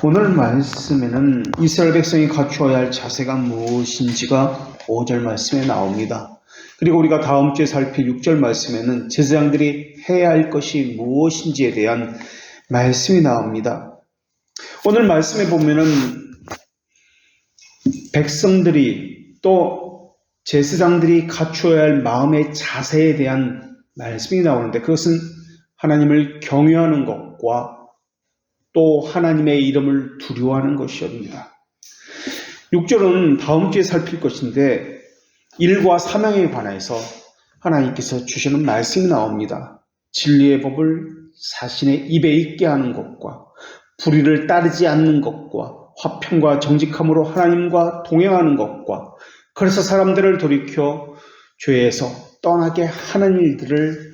오늘 말씀에는 이스라엘 백성이 갖추어야 할 자세가 무엇인지가 5절 말씀에 나옵니다. 그리고 우리가 다음 주에 살필 6절 말씀에는 제사장들이 해야 할 것이 무엇인지에 대한 말씀이 나옵니다. 오늘 말씀에 보면은 백성들이 또 제사장들이 갖추어야 할 마음의 자세에 대한 말씀이 나오는데, 그것은 하나님을 경외하는 것과 또 하나님의 이름을 두려워하는 것이옵니다. 6절은 다음 주에 살필 것인데, 일과 사명에 관해서 하나님께서 주시는 말씀이 나옵니다. 진리의 법을 자신의 입에 있게 하는 것과 불의를 따르지 않는 것과 화평과 정직함으로 하나님과 동행하는 것과 그래서 사람들을 돌이켜 죄에서 떠나게 하는 일들을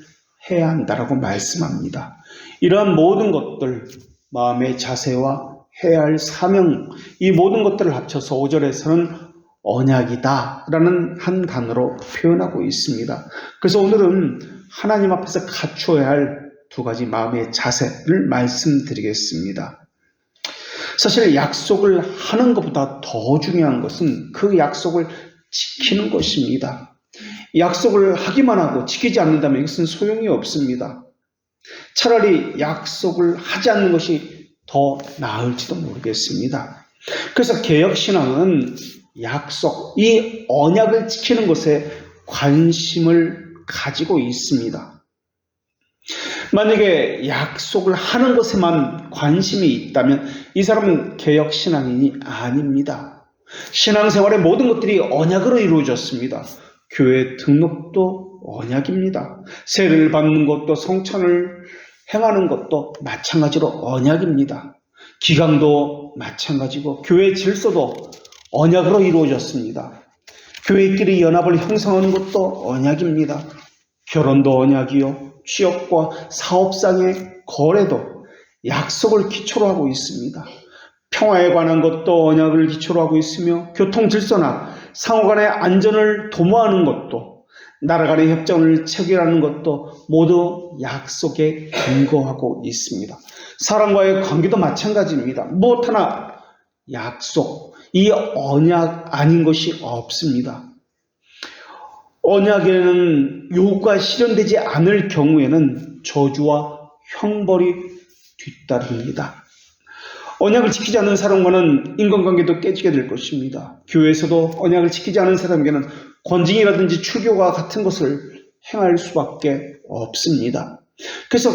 해야 한다라고 말씀합니다. 이러한 모든 것들, 마음의 자세와 해야 할 사명, 이 모든 것들을 합쳐서 5절에서는 언약이다 라는 한 단어로 표현하고 있습니다. 그래서 오늘은 하나님 앞에서 갖추어야 할 두 가지 마음의 자세를 말씀드리겠습니다. 사실 약속을 하는 것보다 더 중요한 것은 그 약속을 지키는 것입니다. 약속을 하기만 하고 지키지 않는다면 이것은 소용이 없습니다. 차라리 약속을 하지 않는 것이 더 나을지도 모르겠습니다. 그래서 개혁신앙은 약속, 이 언약을 지키는 것에 관심을 가지고 있습니다. 만약에 약속을 하는 것에만 관심이 있다면 이 사람은 개혁신앙인이 아닙니다. 신앙생활의 모든 것들이 언약으로 이루어졌습니다. 교회 등록도 언약입니다. 세례를 받는 것도 성찬을 행하는 것도 마찬가지로 언약입니다. 기강도 마찬가지고 교회 질서도 언약으로 이루어졌습니다. 교회끼리 연합을 형성하는 것도 언약입니다. 결혼도 언약이요, 취업과 사업상의 거래도 약속을 기초로 하고 있습니다. 평화에 관한 것도 언약을 기초로 하고 있으며 교통 질서나 상호 간의 안전을 도모하는 것도, 나라 간의 협정을 체결하는 것도 모두 약속에 근거하고 있습니다. 사람과의 관계도 마찬가지입니다. 무엇 하나 약속, 이 언약 아닌 것이 없습니다. 언약에는 요구가 실현되지 않을 경우에는 저주와 형벌이 뒤따릅니다. 언약을 지키지 않는 사람과는 인간관계도 깨지게 될 것입니다. 교회에서도 언약을 지키지 않은 사람에게는 권징이라든지 출교와 같은 것을 행할 수밖에 없습니다. 그래서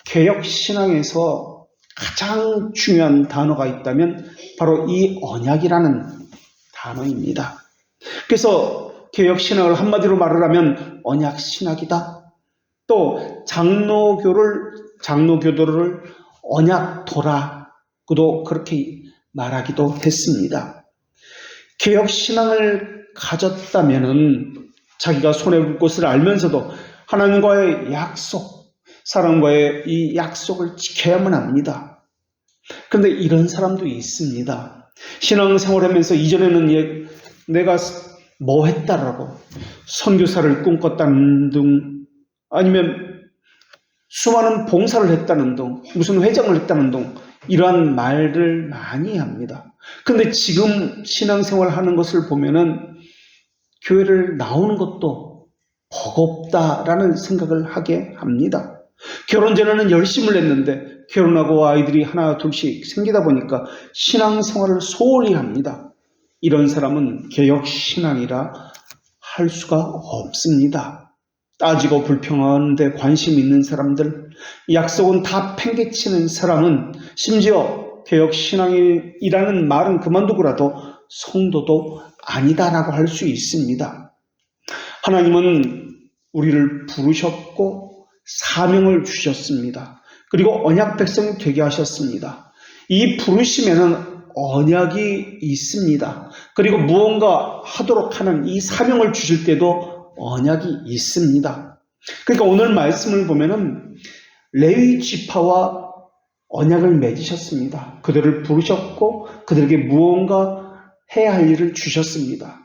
개혁신앙에서 가장 중요한 단어가 있다면 바로 이 언약이라는 단어입니다. 그래서 개혁신학을 한마디로 말을 하면 언약신학이다. 또 장로교도를 언약도라고도 그렇게 말하기도 했습니다. 개혁신앙을 가졌다면은 자기가 손해볼 것을 알면서도 하나님과의 약속, 사람과의 이 약속을 지켜야만 합니다. 그런데 이런 사람도 있습니다. 신앙생활하면서 이전에는 내가 뭐 했다라고 선교사를 꿈꿨다는 등, 아니면 수많은 봉사를 했다는 등, 무슨 회장을 했다는 등 이러한 말을 많이 합니다. 그런데 지금 신앙생활 하는 것을 보면은 교회를 나오는 것도 버겁다라는 생각을 하게 합니다. 결혼 전에는 열심을 냈는데 결혼하고 아이들이 하나 둘씩 생기다 보니까 신앙생활을 소홀히 합니다. 이런 사람은 개혁신앙이라 할 수가 없습니다. 따지고 불평하는 데 관심 있는 사람들, 약속은 다 팽개치는 사람은 심지어 개혁신앙이라는 말은 그만두고라도 성도도 아니다라고 할 수 있습니다. 하나님은 우리를 부르셨고 사명을 주셨습니다. 그리고 언약 백성이 되게 하셨습니다. 이 부르심에는 언약이 있습니다. 그리고 무언가 하도록 하는 이 사명을 주실 때도 언약이 있습니다. 그러니까 오늘 말씀을 보면은 레위 지파와 언약을 맺으셨습니다. 그들을 부르셨고 그들에게 무언가 해야 할 일을 주셨습니다.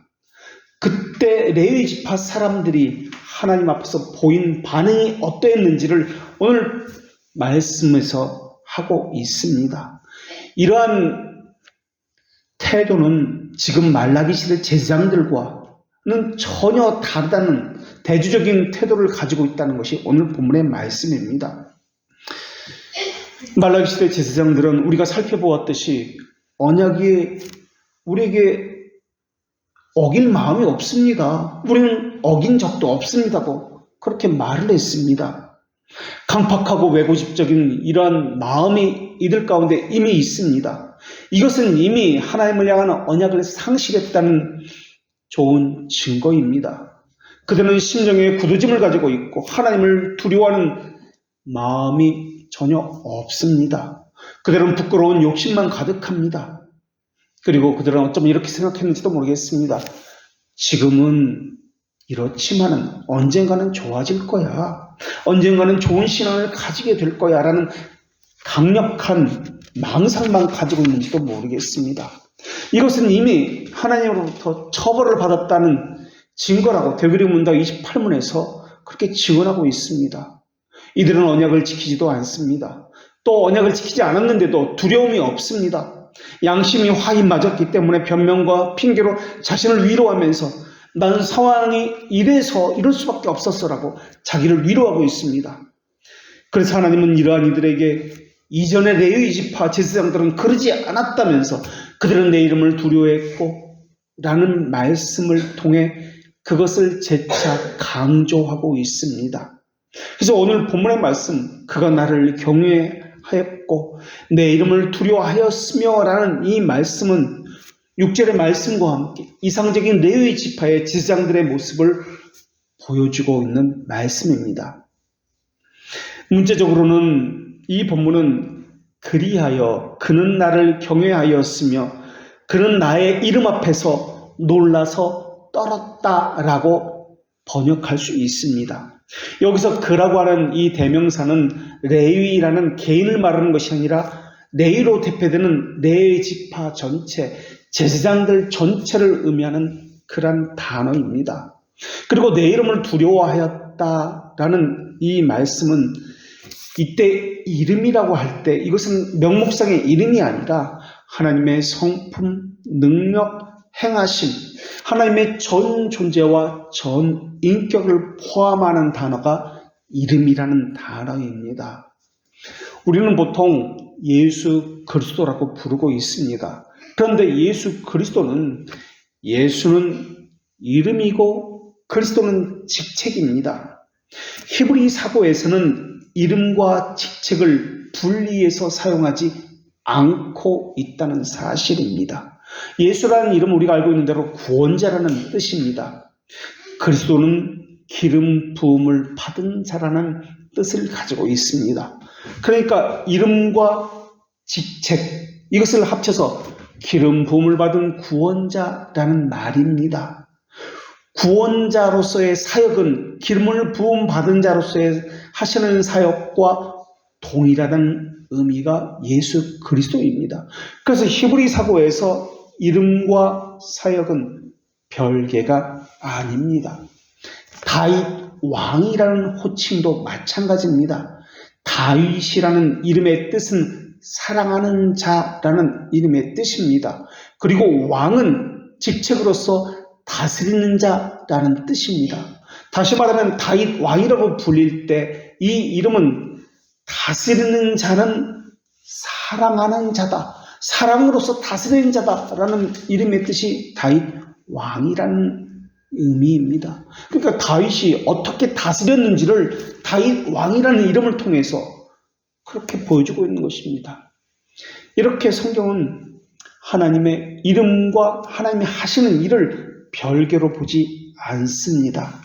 그때 레위 지파 사람들이 하나님 앞에서 보인 반응이 어떠했는지를 오늘 말씀에서 하고 있습니다. 이러한 태도는 지금 말라기 시대 제사장들과는 전혀 다르다는 대조적인 태도를 가지고 있다는 것이 오늘 본문의 말씀입니다. 말라기 시대 제사장들은 우리가 살펴보았듯이 언약이 우리에게 어길 마음이 없습니다. 우리는 어긴 적도 없습니다고 그렇게 말을 했습니다. 강팍하고 왜고집적인 이러한 마음이 이들 가운데 이미 있습니다. 이것은 이미 하나님을 향한 언약을 상실했다는 좋은 증거입니다. 그들은 심령에 굳어짐을 가지고 있고 하나님을 두려워하는 마음이 전혀 없습니다. 그들은 부끄러운 욕심만 가득합니다. 그리고 그들은 어쩌면 이렇게 생각했는지도 모르겠습니다. 지금은 이렇지만은 언젠가는 좋아질 거야. 언젠가는 좋은 신앙을 가지게 될 거야 라는 강력한 망상만 가지고 있는지도 모르겠습니다. 이것은 이미 하나님으로부터 처벌을 받았다는 증거라고 데브리 문답 28문에서 그렇게 증언하고 있습니다. 이들은 언약을 지키지도 않습니다. 또 언약을 지키지 않았는데도 두려움이 없습니다. 양심이 화히 맞았기 때문에 변명과 핑계로 자신을 위로하면서 나는 상황이 이래서 이럴 수밖에 없었어라고 자기를 위로하고 있습니다. 그래서 하나님은 이러한 이들에게 이전의 레위 지파 제사장들은 그러지 않았다면서 그들은 내 이름을 두려워했고 라는 말씀을 통해 그것을 재차 강조하고 있습니다. 그래서 오늘 본문의 말씀 그가 나를 경외하였고 내 이름을 두려워하였으며 라는 이 말씀은 6절의 말씀과 함께 이상적인 레위 지파의 제사장들의 모습을 보여주고 있는 말씀입니다. 문제적으로는 이 본문은 그리하여 그는 나를 경외하였으며 그는 나의 이름 앞에서 놀라서 떨었다라고 번역할 수 있습니다. 여기서 그라고 하는 이 대명사는 레위라는 개인을 말하는 것이 아니라 레위로 대표되는 레위 지파 전체, 제사장들 전체를 의미하는 그런 단어입니다. 그리고 내 이름을 두려워하였다라는 이 말씀은 이때 이름이라고 할 때 이것은 명목상의 이름이 아니라 하나님의 성품, 능력, 행하심, 하나님의 전 존재와 전 인격을 포함하는 단어가 이름이라는 단어입니다. 우리는 보통 예수 그리스도라고 부르고 있습니다. 그런데 예수는 이름이고 그리스도는 직책입니다. 히브리 사고에서는 이름과 직책을 분리해서 사용하지 않고 있다는 사실입니다. 예수라는 이름은 우리가 알고 있는 대로 구원자라는 뜻입니다. 그리스도는 기름 부음을 받은 자라는 뜻을 가지고 있습니다. 그러니까 이름과 직책 이것을 합쳐서 기름 부음을 받은 구원자라는 말입니다. 구원자로서의 사역은 기름을 부음 받은 자로서의 하시는 사역과 동일하다는 의미가 예수 그리스도입니다. 그래서 히브리 사고에서 이름과 사역은 별개가 아닙니다. 다윗 왕이라는 호칭도 마찬가지입니다. 다윗이라는 이름의 뜻은 사랑하는 자라는 이름의 뜻입니다. 그리고 왕은 직책으로서 다스리는 자라는 뜻입니다. 다시 말하면 다윗 왕이라고 불릴 때 이 이름은 다스리는 자는 사랑하는 자다. 사랑으로서 다스리는 자다라는 이름의 뜻이 다윗 왕이라는 의미입니다. 그러니까 다윗이 어떻게 다스렸는지를 다윗 왕이라는 이름을 통해서 그렇게 보여주고 있는 것입니다. 이렇게 성경은 하나님의 이름과 하나님이 하시는 일을 별개로 보지 않습니다.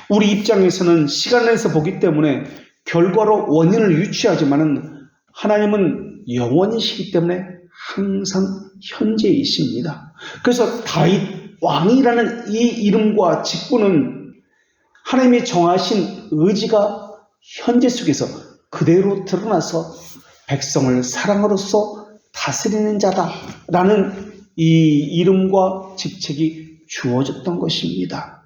우리 입장에서는 시간을 내서 보기 때문에 결과로 원인을 유추하지만은 하나님은 영원이시기 때문에 항상 현재이십니다. 그래서 다윗 왕이라는 이 이름과 직분은 하나님이 정하신 의지가 현재 속에서 그대로 드러나서 백성을 사랑으로서 다스리는 자다라는 이 이름과 직책이 주어졌던 것입니다.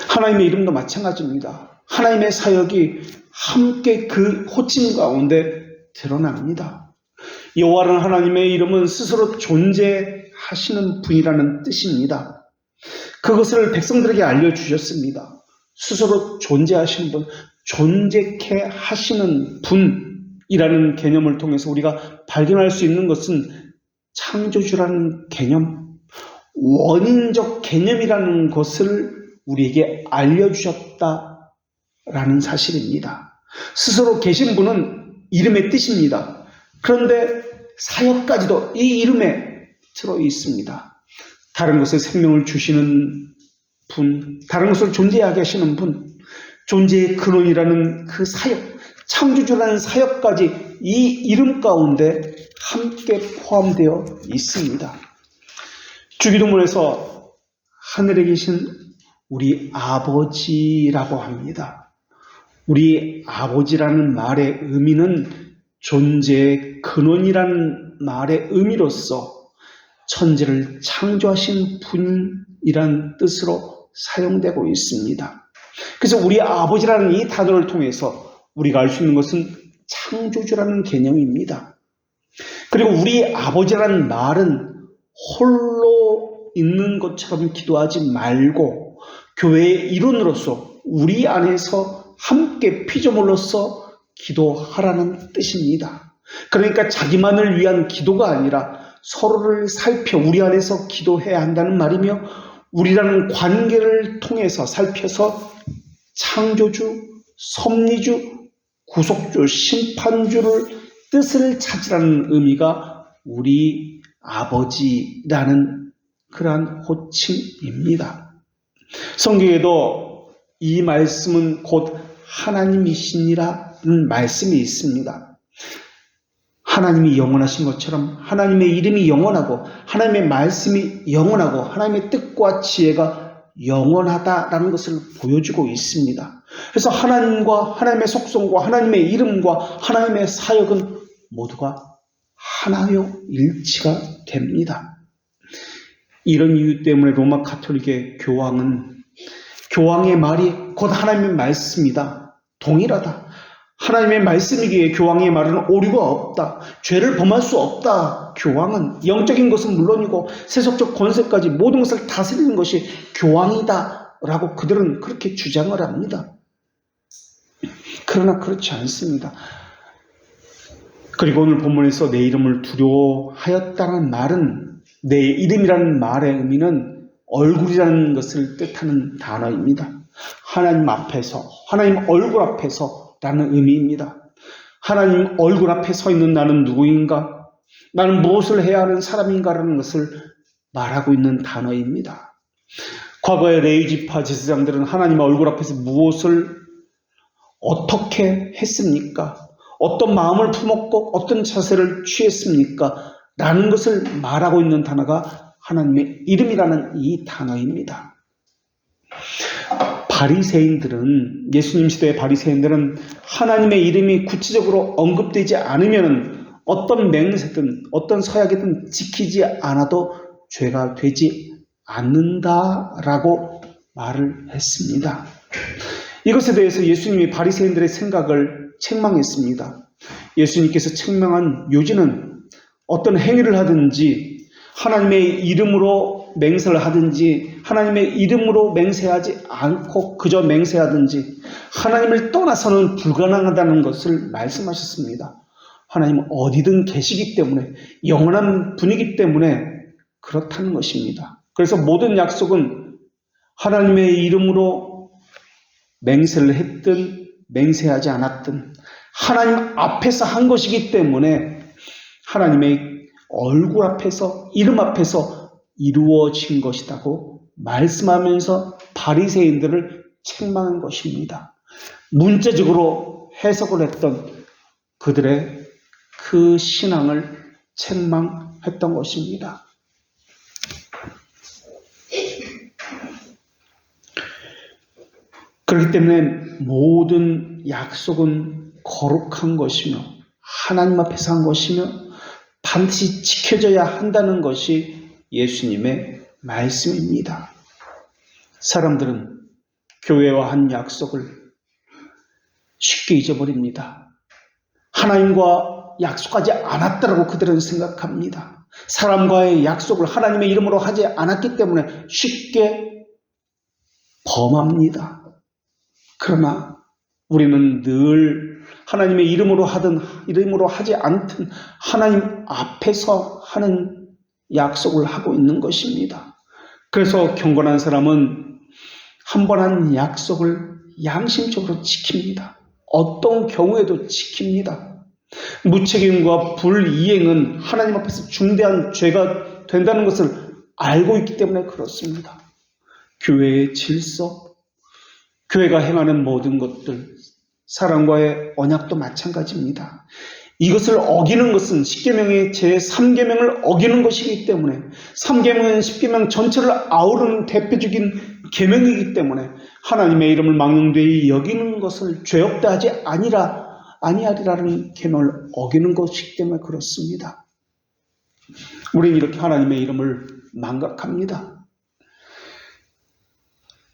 하나님의 이름도 마찬가지입니다. 하나님의 사역이 함께 그 호칭 가운데 드러납니다. 여호와라는 하나님의 이름은 스스로 존재하시는 분이라는 뜻입니다. 그것을 백성들에게 알려주셨습니다. 스스로 존재하시는 분, 존재케 하시는 분이라는 개념을 통해서 우리가 발견할 수 있는 것은 창조주라는 개념, 원인적 개념이라는 것을 우리에게 알려주셨다라는 사실입니다. 스스로 계신 분은 이름의 뜻입니다. 그런데 사역까지도 이 이름에 들어 있습니다. 다른 것에 생명을 주시는 분, 다른 것을 존재하게 하시는 분, 존재의 근원이라는 그 사역, 창조주라는 사역까지 이 이름 가운데 함께 포함되어 있습니다. 주기도문에서 하늘에 계신 우리 아버지라고 합니다. 우리 아버지라는 말의 의미는 존재의 근원이라는 말의 의미로서 천지를 창조하신 분이란 뜻으로 사용되고 있습니다. 그래서 우리 아버지라는 이 단어를 통해서 우리가 알 수 있는 것은 창조주라는 개념입니다. 그리고 우리 아버지라는 말은 홀로 있는 것처럼 기도하지 말고 교회의 일원으로서 우리 안에서 함께 피조물로서 기도하라는 뜻입니다. 그러니까 자기만을 위한 기도가 아니라 서로를 살펴 우리 안에서 기도해야 한다는 말이며, 우리라는 관계를 통해서 살펴서 창조주, 섭리주, 구속주, 심판주를 뜻을 찾으라는 의미가 우리 아버지라는 그러한 호칭입니다. 성경에도 이 말씀은 곧 하나님이시니라는 말씀이 있습니다. 하나님이 영원하신 것처럼 하나님의 이름이 영원하고 하나님의 말씀이 영원하고 하나님의 뜻과 지혜가 영원하다라는 것을 보여주고 있습니다. 그래서 하나님과 하나님의 속성과 하나님의 이름과 하나님의 사역은 모두가 하나요 일치가 됩니다. 이런 이유 때문에 로마 가톨릭의 교황의 말이 곧 하나님의 말씀이다, 동일하다. 하나님의 말씀이기에 교황의 말은 오류가 없다, 죄를 범할 수 없다. 교황은 영적인 것은 물론이고 세속적 권세까지 모든 것을 다스리는 것이 교황이다 라고 그들은 그렇게 주장을 합니다. 그러나 그렇지 않습니다. 그리고 오늘 본문에서 내 이름을 두려워하였다는 말은, 내 이름이라는 말의 의미는 얼굴이라는 것을 뜻하는 단어입니다. 하나님 앞에서, 하나님 얼굴 앞에서 라는 의미입니다. 하나님 얼굴 앞에 서 있는 나는 누구인가? 나는 무엇을 해야 하는 사람인가라는 것을 말하고 있는 단어입니다. 과거의 레위지파 제사장들은 하나님 얼굴 앞에서 무엇을 어떻게 했습니까? 어떤 마음을 품었고 어떤 자세를 취했습니까? 라는 것을 말하고 있는 단어가 하나님의 이름이라는 이 단어입니다. 바리새인들은, 예수님 시대의 바리새인들은 하나님의 이름이 구체적으로 언급되지 않으면 어떤 맹세든 어떤 서약이든 지키지 않아도 죄가 되지 않는다라고 말을 했습니다. 이것에 대해서 예수님이 바리새인들의 생각을 책망했습니다. 예수님께서 책망한 요지는 어떤 행위를 하든지 하나님의 이름으로 맹세를 하든지 하나님의 이름으로 맹세하지 않고 그저 맹세하든지 하나님을 떠나서는 불가능하다는 것을 말씀하셨습니다. 하나님은 어디든 계시기 때문에, 영원한 분이기 때문에 그렇다는 것입니다. 그래서 모든 약속은 하나님의 이름으로 맹세를 했든 맹세하지 않았든 하나님 앞에서 한 것이기 때문에 하나님의 얼굴 앞에서, 이름 앞에서 이루어진 것이라고 말씀하면서 바리새인들을 책망한 것입니다. 문자적으로 해석을 했던 그들의 그 신앙을 책망했던 것입니다. 그렇기 때문에 모든 약속은 거룩한 것이며 하나님 앞에서 한 것이며 반드시 지켜져야 한다는 것이 예수님의 말씀입니다. 사람들은 교회와 한 약속을 쉽게 잊어버립니다. 하나님과 약속하지 않았다라고 그들은 생각합니다. 사람과의 약속을 하나님의 이름으로 하지 않았기 때문에 쉽게 범합니다. 그러나 우리는 늘 하나님의 이름으로 하든 이름으로 하지 않든 하나님 앞에서 하는 약속을 하고 있는 것입니다. 그래서 경건한 사람은 한 번 한 약속을 양심적으로 지킵니다. 어떤 경우에도 지킵니다. 무책임과 불이행은 하나님 앞에서 중대한 죄가 된다는 것을 알고 있기 때문에 그렇습니다. 교회의 질서, 교회가 행하는 모든 것들, 사람과의 언약도 마찬가지입니다. 이것을 어기는 것은 십계명의 제3계명을 어기는 것이기 때문에 3계명은 십계명 전체를 아우르는 대표적인 계명이기 때문에 하나님의 이름을 망령되이 여기는 것을 죄없다 하지 아니하리라는 계명을 어기는 것이기 때문에 그렇습니다. 우리는 이렇게 하나님의 이름을 망각합니다.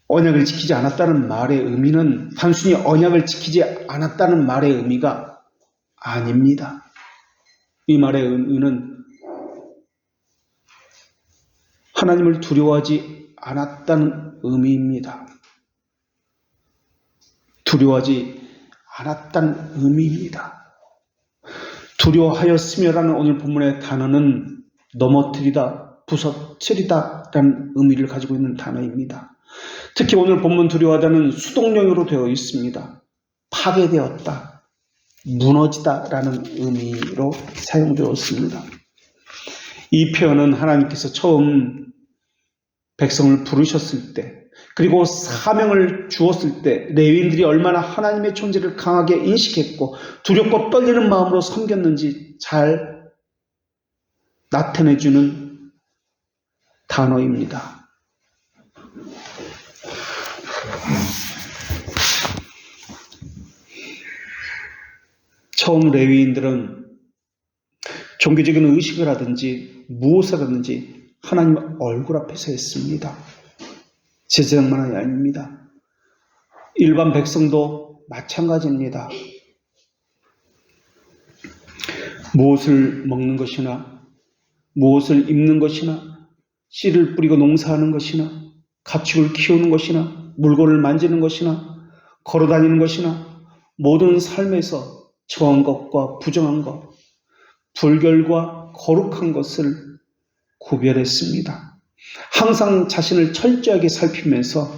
언약을 지키지 않았다는 말의 의미는 단순히 언약을 지키지 않았다는 말의 의미가 아닙니다. 이 말의 의미는 하나님을 두려워하지 않았다는 의미입니다. 두려워하지 않았다는 의미입니다. 두려워하였으며라는 오늘 본문의 단어는 넘어뜨리다, 부서뜨리다 라는 의미를 가지고 있는 단어입니다. 특히 오늘 본문 두려워하다는 수동령으로 되어 있습니다. 파괴되었다, 무너지다 라는 의미로 사용되었습니다. 이 표현은 하나님께서 처음 백성을 부르셨을 때, 그리고 사명을 주었을 때 레위인들이 얼마나 하나님의 존재를 강하게 인식했고 두렵고 떨리는 마음으로 섬겼는지 잘 나타내주는 단어입니다. 처음 레위인들은 종교적인 의식을 하든지 무엇을 하든지 하나님 얼굴 앞에서 했습니다. 제사장만이 아닙니다. 일반 백성도 마찬가지입니다. 무엇을 먹는 것이나 무엇을 입는 것이나 씨를 뿌리고 농사하는 것이나 가축을 키우는 것이나 물건을 만지는 것이나 걸어다니는 것이나 모든 삶에서 정한 것과 부정한 것, 불결과 거룩한 것을 구별했습니다. 항상 자신을 철저하게 살피면서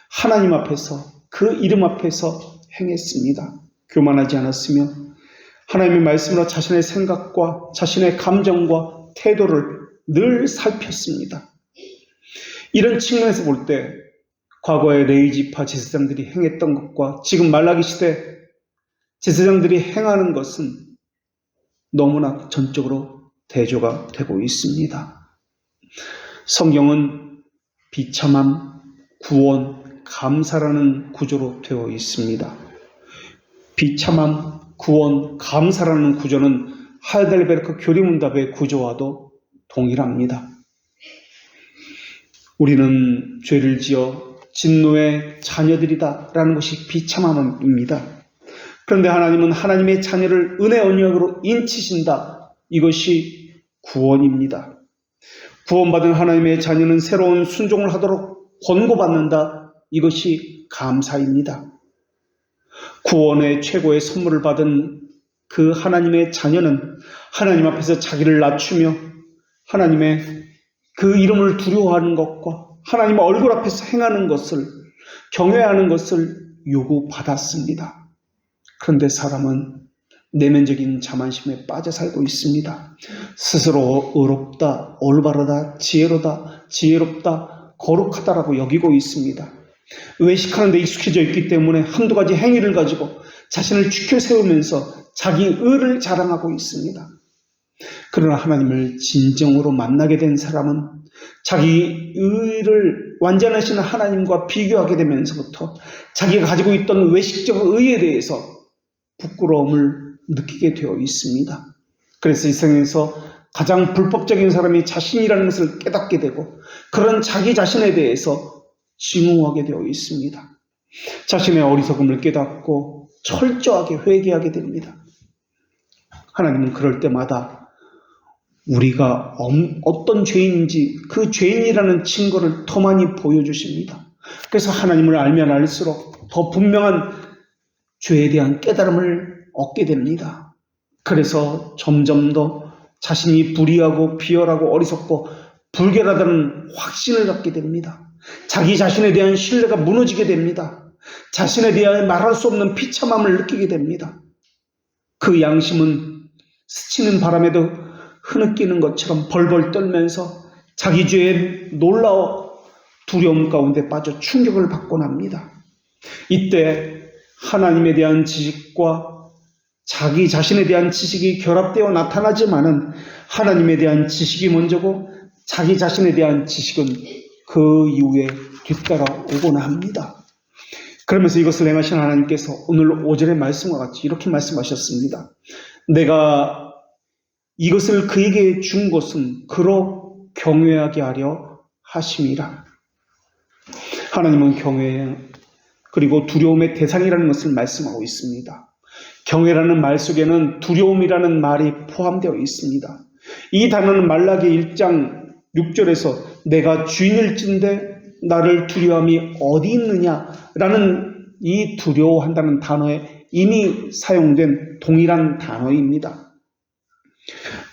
하나님 앞에서 그 이름 앞에서 행했습니다. 교만하지 않았으며 하나님의 말씀으로 자신의 생각과 자신의 감정과 태도를 늘 살폈습니다. 이런 측면에서 볼 때 과거의 레위지파 제사장들이 행했던 것과 지금 말라기 시대 제사장들이 행하는 것은 너무나 전적으로 대조가 되고 있습니다. 성경은 비참함, 구원, 감사라는 구조로 되어 있습니다. 비참함, 구원, 감사라는 구조는 하이델베르크 교리문답의 구조와도 동일합니다. 우리는 죄를 지어 진노의 자녀들이다 라는 것이 비참함입니다. 그런데 하나님은 하나님의 자녀를 은혜 언약으로 인치신다. 이것이 구원입니다. 구원받은 하나님의 자녀는 새로운 순종을 하도록 권고받는다. 이것이 감사입니다. 구원의 최고의 선물을 받은 그 하나님의 자녀는 하나님 앞에서 자기를 낮추며 하나님의 그 이름을 두려워하는 것과 하나님의 얼굴 앞에서 행하는 것을 경외하는 것을 요구받았습니다. 그런데 사람은 내면적인 자만심에 빠져 살고 있습니다. 스스로 의롭다, 올바르다, 지혜롭다, 거룩하다라고 여기고 있습니다. 외식하는 데 익숙해져 있기 때문에 한두 가지 행위를 가지고 자신을 지켜 세우면서 자기 의를 자랑하고 있습니다. 그러나 하나님을 진정으로 만나게 된 사람은 자기 의를 완전하신 하나님과 비교하게 되면서부터 자기가 가지고 있던 외식적 의에 대해서 부끄러움을 느끼게 되어 있습니다. 그래서 이 세상에서 가장 불법적인 사람이 자신이라는 것을 깨닫게 되고 그런 자기 자신에 대해서 증오하게 되어 있습니다. 자신의 어리석음을 깨닫고 철저하게 회개하게 됩니다. 하나님은 그럴 때마다 우리가 어떤 죄인인지 그 죄인이라는 증거를 더 많이 보여주십니다. 그래서 하나님을 알면 알수록 더 분명한 죄에 대한 깨달음을 얻게 됩니다. 그래서 점점 더 자신이 불의하고 비열하고 어리석고 불결하다는 확신을 갖게 됩니다. 자기 자신에 대한 신뢰가 무너지게 됩니다. 자신에 대하여 말할 수 없는 비참함을 느끼게 됩니다. 그 양심은 스치는 바람에도 흐느끼는 것처럼 벌벌 떨면서 자기 죄에 놀라워 두려움 가운데 빠져 충격을 받곤 합니다. 이때 하나님에 대한 지식과 자기 자신에 대한 지식이 결합되어 나타나지만은 하나님에 대한 지식이 먼저고 자기 자신에 대한 지식은 그 이후에 뒤따라 오곤 합니다. 그러면서 이것을 행하신 하나님께서 오늘 5절의 말씀과 같이 이렇게 말씀하셨습니다. 내가 이것을 그에게 준 것은 그로 경외하게 하려 하심이라. 하나님은 경외 그리고 두려움의 대상이라는 것을 말씀하고 있습니다. 경외라는 말 속에는 두려움이라는 말이 포함되어 있습니다. 이 단어는 말라기 1장 6절에서 내가 주인일진데 나를 두려움이 어디 있느냐라는 이 두려워한다는 단어에 이미 사용된 동일한 단어입니다.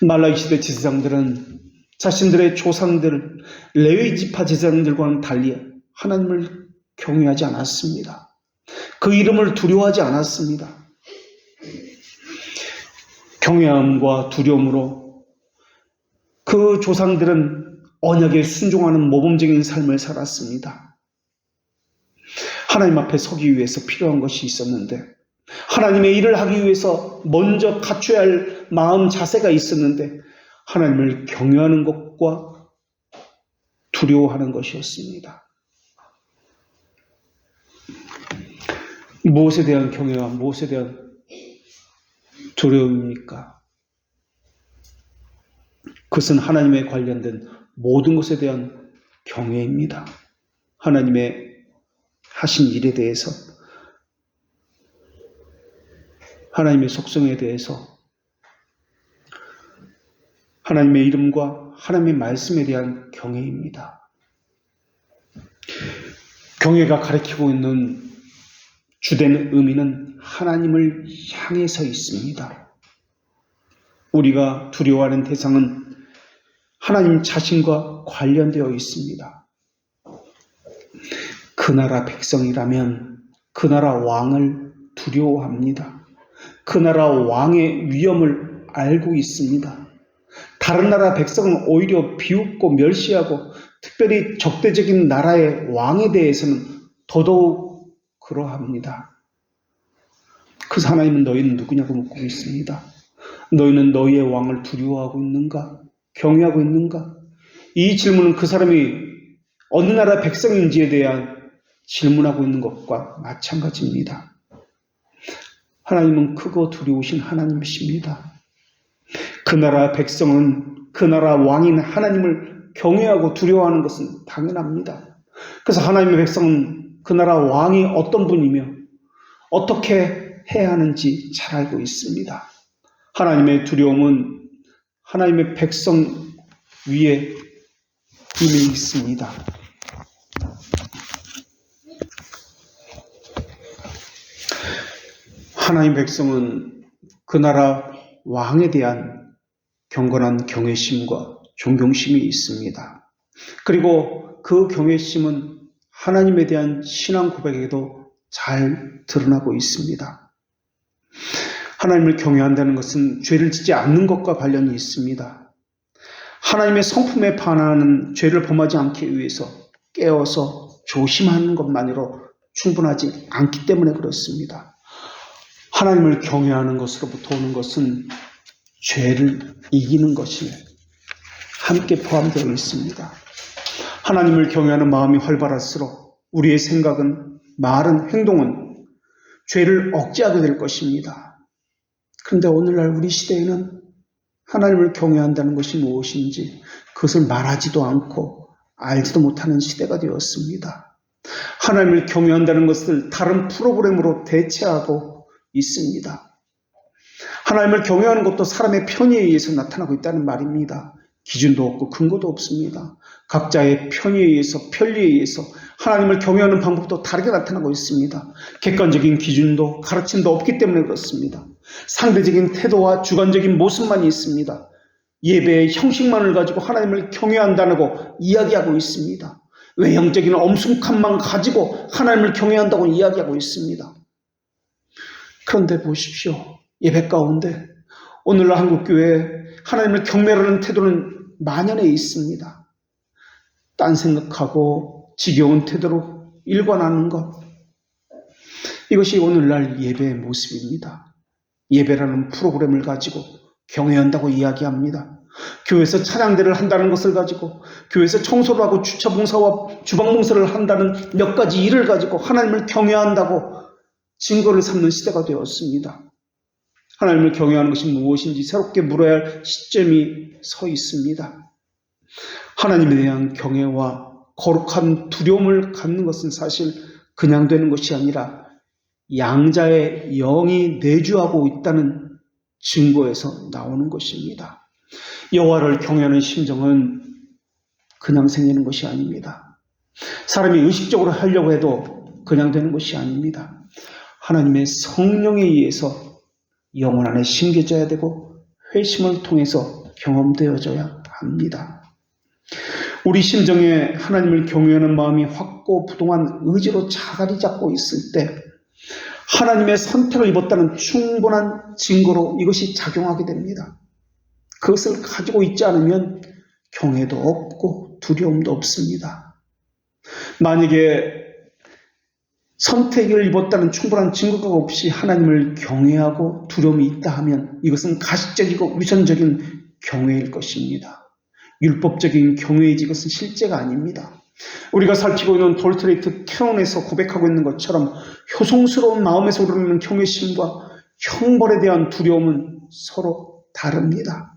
말라기 시대 제사장들은 자신들의 조상들 레위 지파 제사장들과는 달리 하나님을 경외하지 않았습니다. 그 이름을 두려워하지 않았습니다. 경외함과 두려움으로 그 조상들은 언약에 순종하는 모범적인 삶을 살았습니다. 하나님 앞에 서기 위해서 필요한 것이 있었는데 하나님의 일을 하기 위해서 먼저 갖춰야 할 마음 자세가 있었는데 하나님을 경외하는 것과 두려워하는 것이었습니다. 무엇에 대한 경외와 무엇에 대한 두려움입니까? 그것은 하나님에 관련된 모든 것에 대한 경외입니다. 하나님의 하신 일에 대해서, 하나님의 속성에 대해서, 하나님의 이름과 하나님의 말씀에 대한 경외입니다. 경외가 가리키고 있는 주된 의미는 하나님을 향해서 있습니다. 우리가 두려워하는 대상은 하나님 자신과 관련되어 있습니다. 그 나라 백성이라면 그 나라 왕을 두려워합니다. 그 나라 왕의 위엄을 알고 있습니다. 다른 나라 백성은 오히려 비웃고 멸시하고 특별히 적대적인 나라의 왕에 대해서는 더더욱 그러합니다. 그래서 하나님은 너희는 누구냐고 묻고 있습니다. 너희는 너희의 왕을 두려워하고 있는가? 경외하고 있는가? 이 질문은 그 사람이 어느 나라 백성인지에 대한 질문하고 있는 것과 마찬가지입니다. 하나님은 크고 두려우신 하나님이십니다. 그 나라 백성은 그 나라 왕인 하나님을 경외하고 두려워하는 것은 당연합니다. 그래서 하나님의 백성은 그 나라 왕이 어떤 분이며 어떻게 해야 하는지 잘 알고 있습니다. 하나님의 두려움은 하나님의 백성 위에 이미 있습니다. 하나님의 백성은 그 나라 왕에 대한 경건한 경외심과 존경심이 있습니다. 그리고 그 경외심은 하나님에 대한 신앙 고백에도 잘 드러나고 있습니다. 하나님을 경외한다는 것은 죄를 짓지 않는 것과 관련이 있습니다. 하나님의 성품에 반하는 죄를 범하지 않기 위해서 깨어서 조심하는 것만으로 충분하지 않기 때문에 그렇습니다. 하나님을 경외하는 것으로부터 오는 것은 죄를 이기는 것이 함께 포함되어 있습니다. 하나님을 경외하는 마음이 활발할수록 우리의 생각은, 말은, 행동은 죄를 억제하게 될 것입니다. 그런데 오늘날 우리 시대에는 하나님을 경외한다는 것이 무엇인지 그것을 말하지도 않고 알지도 못하는 시대가 되었습니다. 하나님을 경외한다는 것을 다른 프로그램으로 대체하고 있습니다. 하나님을 경외하는 것도 사람의 편의에 의해서 나타나고 있다는 말입니다. 기준도 없고 근거도 없습니다. 각자의 편의에 의해서, 편리에 의해서 하나님을 경외하는 방법도 다르게 나타나고 있습니다. 객관적인 기준도 가르침도 없기 때문에 그렇습니다. 상대적인 태도와 주관적인 모습만 있습니다. 예배의 형식만을 가지고 하나님을 경외한다고 이야기하고 있습니다. 외형적인 엄숙함만 가지고 하나님을 경외한다고 이야기하고 있습니다. 그런데 보십시오. 예배 가운데 오늘날 한국교회에 하나님을 경외하는 태도는 만연해 있습니다. 딴 생각하고 지겨운 태도로 일관하는 것. 이것이 오늘날 예배의 모습입니다. 예배라는 프로그램을 가지고 경외한다고 이야기합니다. 교회에서 찬양대를 한다는 것을 가지고, 교회에서 청소를 하고 주차봉사와 주방봉사를 한다는 몇 가지 일을 가지고 하나님을 경외한다고 증거를 삼는 시대가 되었습니다. 하나님을 경외하는 것이 무엇인지 새롭게 물어야 할 시점이 서 있습니다. 하나님에 대한 경외와 거룩한 두려움을 갖는 것은 사실 그냥 되는 것이 아니라 양자의 영이 내주하고 있다는 증거에서 나오는 것입니다. 여호와를 경외하는 심정은 그냥 생기는 것이 아닙니다. 사람이 의식적으로 하려고 해도 그냥 되는 것이 아닙니다. 하나님의 성령에 의해서 영혼 안에 심겨져야 되고 회심을 통해서 경험되어져야 합니다. 우리 심정에 하나님을 경외하는 마음이 확고부동한 의지로 자리 잡고 있을 때 하나님의 선택을 입었다는 충분한 증거로 이것이 작용하게 됩니다. 그것을 가지고 있지 않으면 경외도 없고 두려움도 없습니다. 만약에 선택을 입었다는 충분한 증거가 없이 하나님을 경외하고 두려움이 있다 하면 이것은 가식적이고 위선적인 경외일 것입니다. 율법적인 경외이지 이것은 실제가 아닙니다. 우리가 살피고 있는 돌트레이트 캐논에서 고백하고 있는 것처럼 효성스러운 마음에서 우러나는 경외심과 형벌에 대한 두려움은 서로 다릅니다.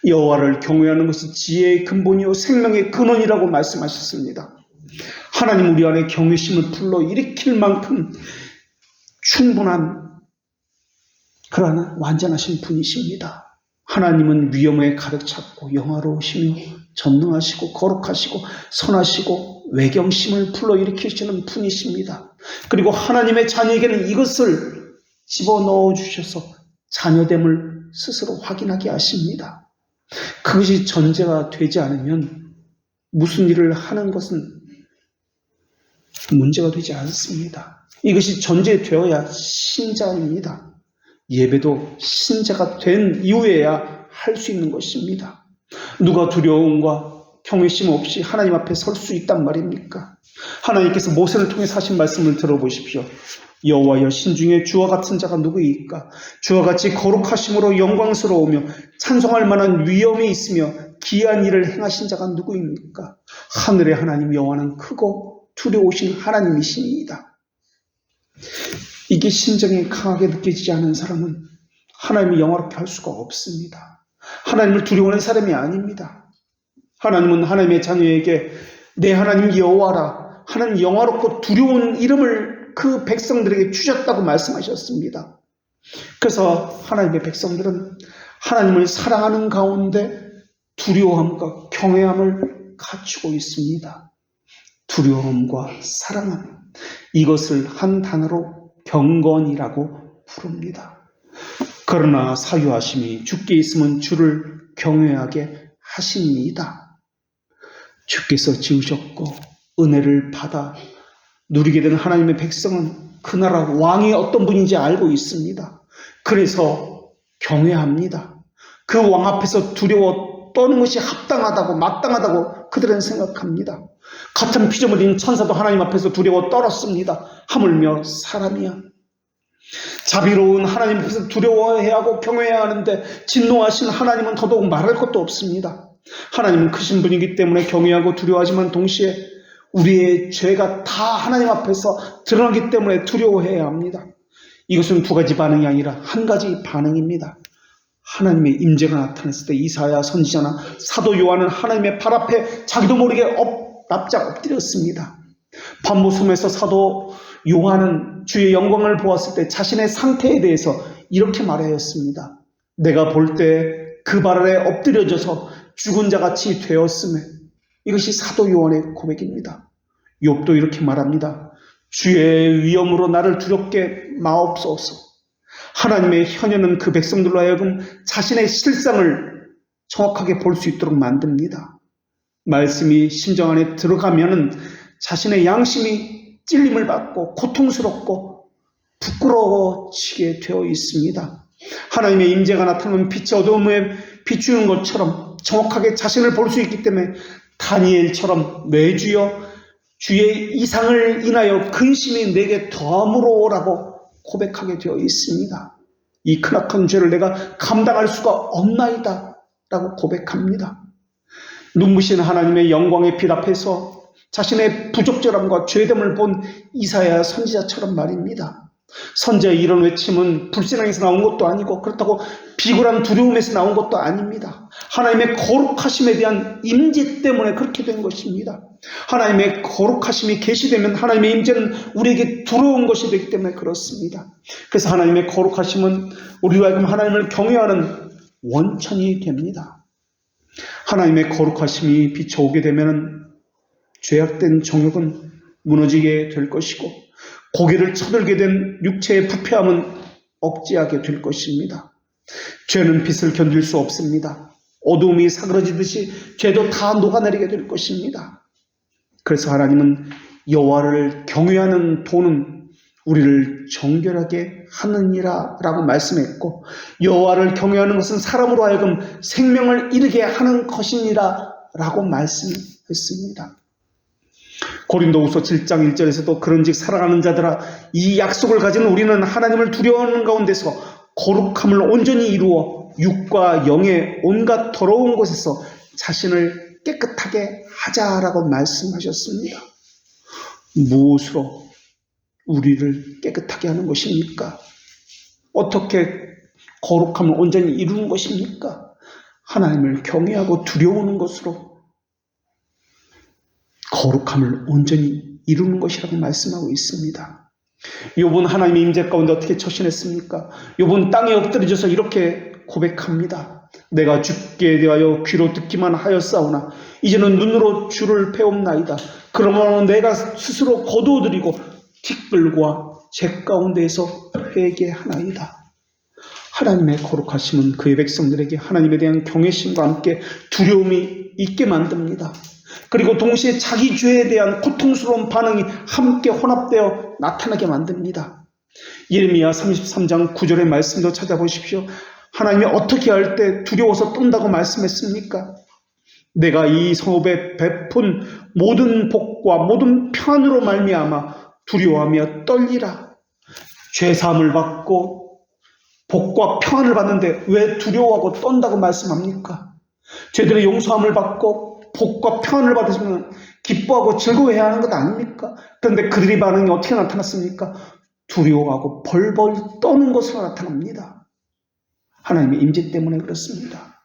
여호와를 경외하는 것이 지혜의 근본이요 생명의 근원이라고 말씀하셨습니다. 하나님 우리 안에 경외심을 불러일으킬 만큼 충분한 그러한 완전하신 분이십니다. 하나님은 위엄에 가득 찼고 영화로우시며 전능하시고 거룩하시고 선하시고 외경심을 불러일으키시는 분이십니다. 그리고 하나님의 자녀에게는 이것을 집어넣어 주셔서 자녀됨을 스스로 확인하게 하십니다. 그것이 전제가 되지 않으면 무슨 일을 하는 것은 문제가 되지 않습니다. 이것이 전제되어야 신자입니다. 예배도 신자가 된 이후에야 할 수 있는 것입니다. 누가 두려움과 경외심 없이 하나님 앞에 설 수 있단 말입니까? 하나님께서 모세를 통해서 하신 말씀을 들어보십시오. 여호와여 신중에 주와 같은 자가 누구이까? 주와 같이 거룩하심으로 영광스러우며 찬송할 만한 위엄이 있으며 기이한 일을 행하신 자가 누구입니까? 하늘의 하나님 여호와는 크고 두려우신 하나님이시니이다. 이게 심정이 강하게 느껴지지 않은 사람은 하나님을 영화롭게 할 수가 없습니다. 하나님을 두려워하는 사람이 아닙니다. 하나님은 하나님의 자녀에게 내 하나님 여호와라, 하나님 영화롭고 두려운 이름을 그 백성들에게 주셨다고 말씀하셨습니다. 그래서 하나님의 백성들은 하나님을 사랑하는 가운데 두려움과 경외함을 갖추고 있습니다. 두려움과 사랑함, 이것을 한 단어로 경건이라고 부릅니다. 그러나 사유하심이 주께 있으면 주를 경외하게 하시니이다. 주께서 지으셨고 은혜를 받아 누리게 된 하나님의 백성은 그 나라 왕이 어떤 분인지 알고 있습니다. 그래서 경외합니다. 그 왕 앞에서 두려워 떠는 것이 합당하다고 마땅하다고 그들은 생각합니다. 같은 피조물인 천사도 하나님 앞에서 두려워 떨었습니다. 하물며 사람이야. 자비로운 하나님 앞에서 두려워해야 하고 경외해야 하는데 진노하신 하나님은 더더욱 말할 것도 없습니다. 하나님은 크신 분이기 때문에 경외하고 두려워하지만 동시에 우리의 죄가 다 하나님 앞에서 드러나기 때문에 두려워해야 합니다. 이것은 두 가지 반응이 아니라 한 가지 반응입니다. 하나님의 임재가 나타났을 때 이사야 선지자나 사도 요한은 하나님의 발 앞에 자기도 모르게 납작 엎드렸습니다. 밤모섬에서 사도 요한은 주의 영광을 보았을 때 자신의 상태에 대해서 이렇게 말하였습니다. 내가 볼 때 그 발 아래 엎드려져서 죽은 자같이 되었음에. 이것이 사도 요한의 고백입니다. 욥도 이렇게 말합니다. 주의 위엄으로 나를 두렵게 마옵소서. 하나님의 현현은 그 백성들로 하여금 자신의 실상을 정확하게 볼 수 있도록 만듭니다. 말씀이 심정 안에 들어가면은 자신의 양심이 찔림을 받고 고통스럽고 부끄러워지게 되어 있습니다. 하나님의 임재가 나타나면 빛이 어두움에 비추는 것처럼 정확하게 자신을 볼 수 있기 때문에 다니엘처럼 내 주여 주의 이상을 인하여 근심이 내게 더함으로라고 고백하게 되어 있습니다. 이 크나큰 죄를 내가 감당할 수가 없나이다 라고 고백합니다. 눈부신 하나님의 영광의 빛 앞에서 자신의 부적절함과 죄됨을 본 이사야 선지자처럼 말입니다. 선지자의 이런 외침은 불신앙에서 나온 것도 아니고 그렇다고 비굴한 두려움에서 나온 것도 아닙니다. 하나님의 거룩하심에 대한 임재 때문에 그렇게 된 것입니다. 하나님의 거룩하심이 계시되면 하나님의 임재는 우리에게 두려운 것이 되기 때문에 그렇습니다. 그래서 하나님의 거룩하심은 우리로 하여금 하나님을 경외하는 원천이 됩니다. 하나님의 거룩하심이 비춰오게 되면 죄악된 정욕은 무너지게 될 것이고 고개를 쳐들게 된 육체의 부패함은 억제하게 될 것입니다. 죄는 빛을 견딜 수 없습니다. 어두움이 사그러지듯이 죄도 다 녹아내리게 될 것입니다. 그래서 하나님은 여호와를 경외하는 도는 우리를 정결하게 하느니라 라고 말씀했고 여호와를 경외하는 것은 사람으로 하여금 생명을 이르게 하는 것이니라 라고 말씀했습니다. 고린도후서 7장 1절에서도 그런즉 사랑하는 자들아 이 약속을 가진 우리는 하나님을 두려워하는 가운데서 거룩함을 온전히 이루어 육과 영의 온갖 더러운 곳에서 자신을 깨끗하게 하자라고 말씀하셨습니다. 무엇으로 우리를 깨끗하게 하는 것입니까? 어떻게 거룩함을 온전히 이루는 것입니까? 하나님을 경외하고 두려워하는 것으로 거룩함을 온전히 이루는 것이라고 말씀하고 있습니다. 욥은 하나님의 임재 가운데 어떻게 처신했습니까? 욥은 땅에 엎드려져서 이렇게 고백합니다. 내가 주께 대하여 귀로 듣기만 하였사오나 이제는 눈으로 주를 배웁나이다. 그러므로 내가 스스로 거두어드리고 티끌과 재 가운데에서 회개하나이다. 하나님의 거룩하심은 그의 백성들에게 하나님에 대한 경외심과 함께 두려움이 있게 만듭니다. 그리고 동시에 자기 죄에 대한 고통스러운 반응이 함께 혼합되어 나타나게 만듭니다. 예레미야 33장 9절의 말씀도 찾아보십시오. 하나님이 어떻게 할 때 두려워서 떤다고 말씀했습니까? 내가 이 성읍에 베푼 모든 복과 모든 평안으로 말미암아 두려워하며 떨리라. 죄사함을 받고 복과 평안을 받는데 왜 두려워하고 떤다고 말씀합니까? 죄들의 용서함을 받고 복과 평안을 받으시면 기뻐하고 즐거워해야 하는 것 아닙니까? 그런데 그들의 반응이 어떻게 나타났습니까? 두려워하고 벌벌 떠는 것으로 나타납니다. 하나님의 임재 때문에 그렇습니다.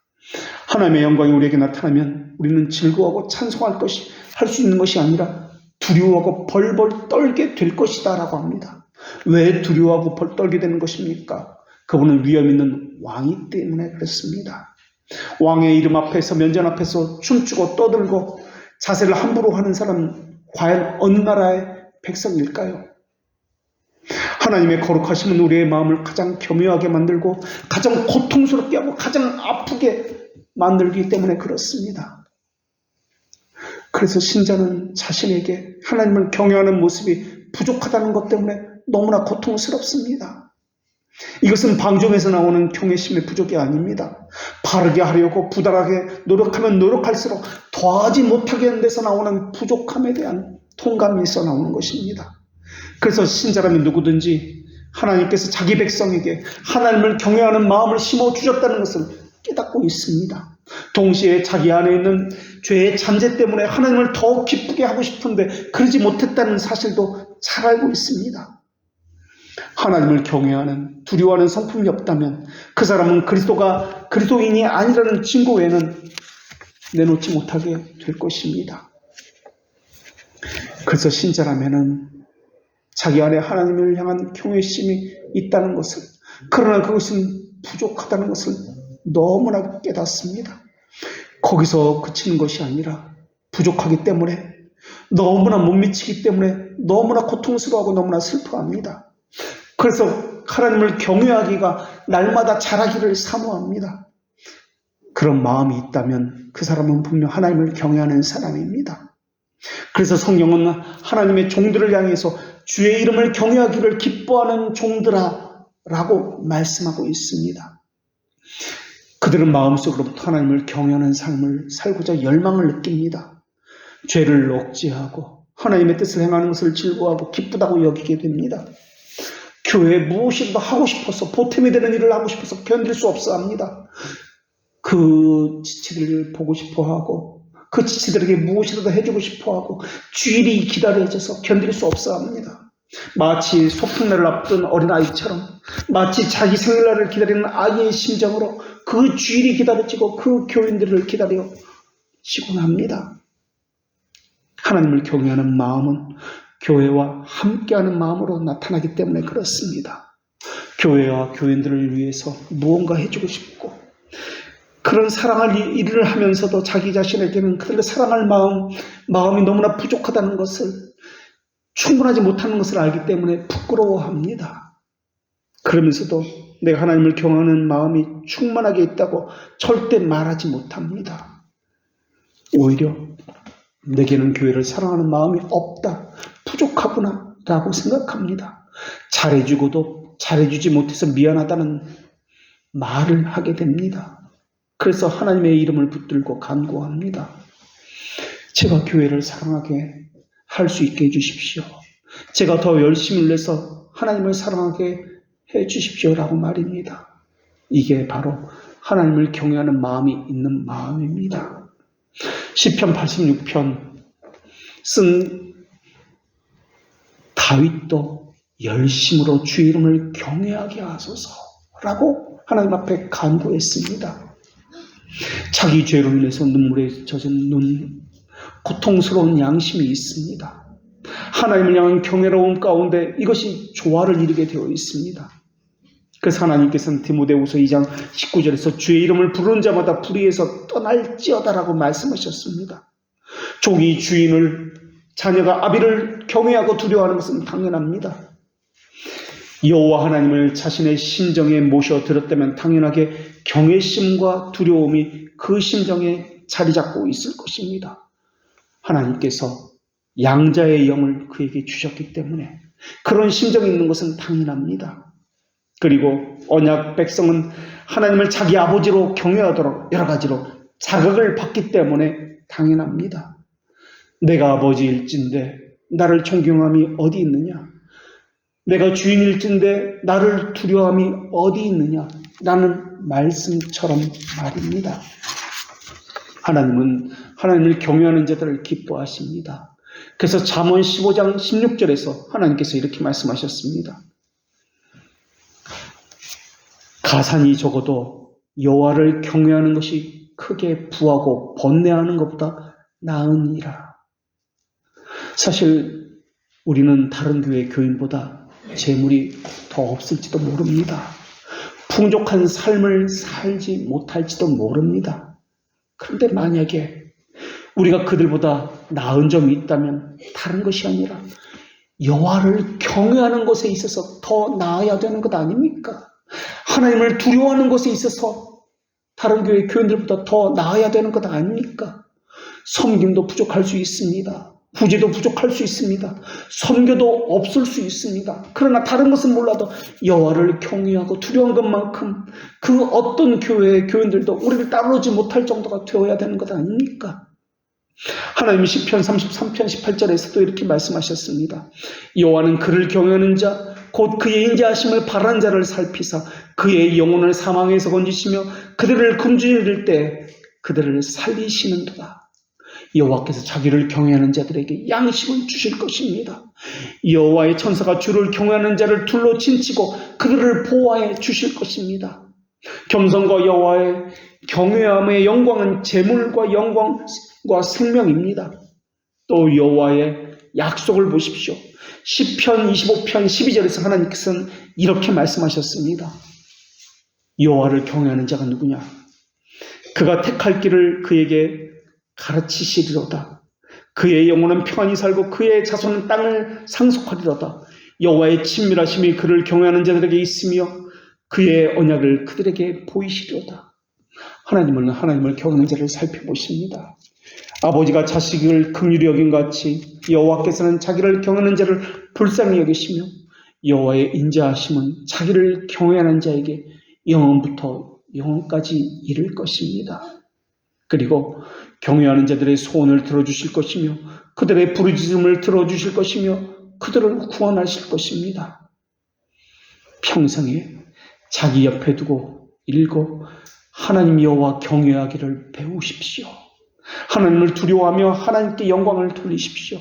하나님의 영광이 우리에게 나타나면 우리는 즐거워하고 찬송할 것이 할 수 있는 것이 아니라 두려워하고 벌벌 떨게 될 것이다 라고 합니다. 왜 두려워하고 벌 떨게 되는 것입니까? 그분은 위엄 있는 왕이기 때문에 그렇습니다. 왕의 이름 앞에서 면전 앞에서 춤추고 떠들고 자세를 함부로 하는 사람은 과연 어느 나라의 백성일까요? 하나님의 거룩하심은 우리의 마음을 가장 겸허하게 만들고 가장 고통스럽게 하고 가장 아프게 만들기 때문에 그렇습니다. 그래서 신자는 자신에게 하나님을 경외하는 모습이 부족하다는 것 때문에 너무나 고통스럽습니다. 이것은 방종에서 나오는 경외심의 부족이 아닙니다. 바르게 하려고 부단하게 노력하면 노력할수록 더하지 못하게 하는 데서 나오는 부족함에 대한 통감이 있어 나오는 것입니다. 그래서 신자라면 누구든지 하나님께서 자기 백성에게 하나님을 경외하는 마음을 심어주셨다는 것을 깨닫고 있습니다. 동시에 자기 안에 있는 죄의 잔재 때문에 하나님을 더 기쁘게 하고 싶은데 그러지 못했다는 사실도 잘 알고 있습니다. 하나님을 경외하는 두려워하는 성품이 없다면 그 사람은 그리스도인이 아니라는 증거 외에는 내놓지 못하게 될 것입니다. 그래서 신자라면은 자기 안에 하나님을 향한 경외심이 있다는 것을 그러나 그것은 부족하다는 것을 너무나 깨닫습니다. 거기서 그치는 것이 아니라 부족하기 때문에, 너무나 못 미치기 때문에 너무나 고통스러워하고 너무나 슬퍼합니다. 그래서 하나님을 경외하기가 날마다 자라기를 사모합니다. 그런 마음이 있다면 그 사람은 분명 하나님을 경외하는 사람입니다. 그래서 성경은 하나님의 종들을 향해서 주의 이름을 경외하기를 기뻐하는 종들아 라고 말씀하고 있습니다. 그들은 마음속으로부터 하나님을 경외하는 삶을 살고자 열망을 느낍니다. 죄를 억제하고 하나님의 뜻을 행하는 것을 즐거워하고 기쁘다고 여기게 됩니다. 교회에 무엇이라도 하고 싶어서, 보탬이 되는 일을 하고 싶어서 견딜 수 없어 합니다. 그 지체들을 보고 싶어 하고, 그 지체들에게 무엇이라도 해주고 싶어 하고, 주일이 기다려져서 견딜 수 없어 합니다. 마치 소풍날을 앞둔 어린아이처럼, 마치 자기 생일날을 기다리는 아이의 심정으로 그 주일이 기다려지고 그 교인들을 기다려지곤 합니다. 하나님을 경외하는 마음은 교회와 함께하는 마음으로 나타나기 때문에 그렇습니다. 교회와 교인들을 위해서 무언가 해주고 싶고, 그런 사랑할 일을 하면서도 자기 자신에게는 그들을 사랑할 마음이 너무나 부족하다는 것을, 충분하지 못하는 것을 알기 때문에 부끄러워합니다. 그러면서도 내가 하나님을 경외하는 마음이 충만하게 있다고 절대 말하지 못합니다. 오히려 내게는 교회를 사랑하는 마음이 없다, 부족하구나 라고 생각합니다. 잘해주고도 잘해주지 못해서 미안하다는 말을 하게 됩니다. 그래서 하나님의 이름을 붙들고 간구합니다. 제가 교회를 사랑하게 할 수 있게 해주십시오. 제가 더 열심을 내서 하나님을 사랑하게 해주십시오 라고 말입니다. 이게 바로 하나님을 경외하는 마음이 있는 마음입니다. 시편 86편 쓴 다윗도 열심으로 주의 이름을 경외하게 하소서라고 하나님 앞에 간구했습니다. 자기 죄로 인해서 눈물에 젖은 눈, 고통스러운 양심이 있습니다. 하나님을 향한 경외로움 가운데 이것이 조화를 이루게 되어 있습니다. 그래서 하나님께서는 디모데후서 2장 19절에서 주의 이름을 부르는 자마다 불의에서 떠날지어다라고 말씀하셨습니다. 종이 주인을, 자녀가 아비를 경외하고 두려워하는 것은 당연합니다. 여호와 하나님을 자신의 심정에 모셔들었다면 당연하게 경외심과 두려움이 그 심정에 자리 잡고 있을 것입니다. 하나님께서 양자의 영을 그에게 주셨기 때문에 그런 심정이 있는 것은 당연합니다. 그리고 언약 백성은 하나님을 자기 아버지로 경외하도록 여러 가지로 자극을 받기 때문에 당연합니다. 내가 아버지일진데 나를 존경함이 어디 있느냐? 내가 주인일진데 나를 두려움이 어디 있느냐? 라는 말씀처럼 말입니다. 하나님은 하나님을 경외하는 자들을 기뻐하십니다. 그래서 잠언 15장 16절에서 하나님께서 이렇게 말씀하셨습니다. 가산이 적어도 여호와를 경외하는 것이 크게 부하고 번뇌하는 것보다 나으니라. 사실 우리는 다른 교회 교인보다 재물이 더 없을지도 모릅니다. 풍족한 삶을 살지 못할지도 모릅니다. 그런데 만약에 우리가 그들보다 나은 점이 있다면 다른 것이 아니라 여호와를 경외하는 것에 있어서 더 나아야 되는 것 아닙니까? 하나님을 두려워하는 것에 있어서 다른 교회 교인들보다 더 나아야 되는 것 아닙니까? 섬김도 부족할 수 있습니다. 구제도 부족할 수 있습니다. 선교도 없을 수 있습니다. 그러나 다른 것은 몰라도 여호와를 경외하고 두려운 것만큼 그 어떤 교회의 교인들도 우리를 따르지 못할 정도가 되어야 되는 것 아닙니까? 하나님이 시편 33편 18절에서도 이렇게 말씀하셨습니다. 여호와는 그를 경외하는 자 곧 그의 인자하심을 바라는 자를 살피사 그의 영혼을 사망에서 건지시며 그들을 금주에 이를 때 그들을 살리시는도다. 여호와께서 자기를 경외하는 자들에게 양식을 주실 것입니다. 여호와의 천사가 주를 경외하는 자를 둘로 친치고 그들을 보호해 주실 것입니다. 겸손과 여호와의 경외함의 영광은 재물과 영광과 생명입니다. 또 여호와의 약속을 보십시오. 시편 25편 12절에서 하나님께서는 이렇게 말씀하셨습니다. 여호와를 경외하는 자가 누구냐? 그가 택할 길을 그에게 가르치시리로다. 그의 영혼은 평안히 살고 그의 자손은 땅을 상속하리로다. 여호와의 친밀하심이 그를 경외하는 자들에게 있으며 그의 언약을 그들에게 보이시리로다. 하나님은 하나님을 경외하는 자를 살펴보십니다. 아버지가 자식을 긍휼히 여긴 같이 여호와께서는 자기를 경외하는 자를 불쌍히 여기시며 여호와의 인자하심은 자기를 경외하는 자에게 영원부터 영원까지 이를 것입니다. 그리고 경외하는 자들의 소원을 들어주실 것이며 그들의 부르짖음을 들어주실 것이며 그들을 구원하실 것입니다. 평생에 자기 옆에 두고 읽고 하나님 여호와 경외하기를 배우십시오. 하나님을 두려워하며 하나님께 영광을 돌리십시오.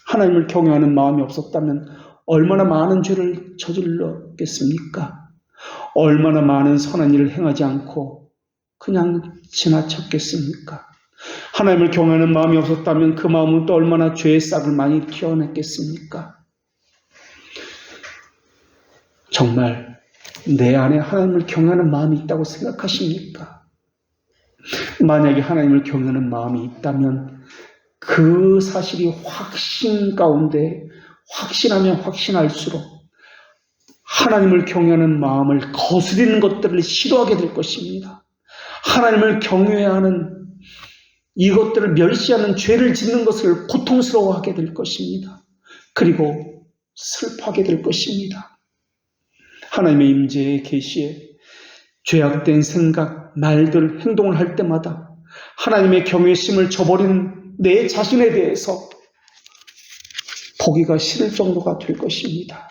하나님을 경외하는 마음이 없었다면 얼마나 많은 죄를 저질렀겠습니까? 얼마나 많은 선한 일을 행하지 않고 그냥 지나쳤겠습니까? 하나님을 경외하는 마음이 없었다면 그 마음은 또 얼마나 죄의 싹을 많이 튀어냈겠습니까? 정말 내 안에 하나님을 경외하는 마음이 있다고 생각하십니까? 만약에 하나님을 경외하는 마음이 있다면 그 사실이 확신 가운데 확신하면 확신할수록 하나님을 경외하는 마음을 거스리는 것들을 싫어하게 될 것입니다. 하나님을 경외하는 이것들을 멸시하는 죄를 짓는 것을 고통스러워하게 될 것입니다. 그리고 슬퍼하게 될 것입니다. 하나님의 임재의 계시에 죄악된 생각, 말들, 행동을 할 때마다 하나님의 경외심을 저버리는 내 자신에 대해서 보기가 싫을 정도가 될 것입니다.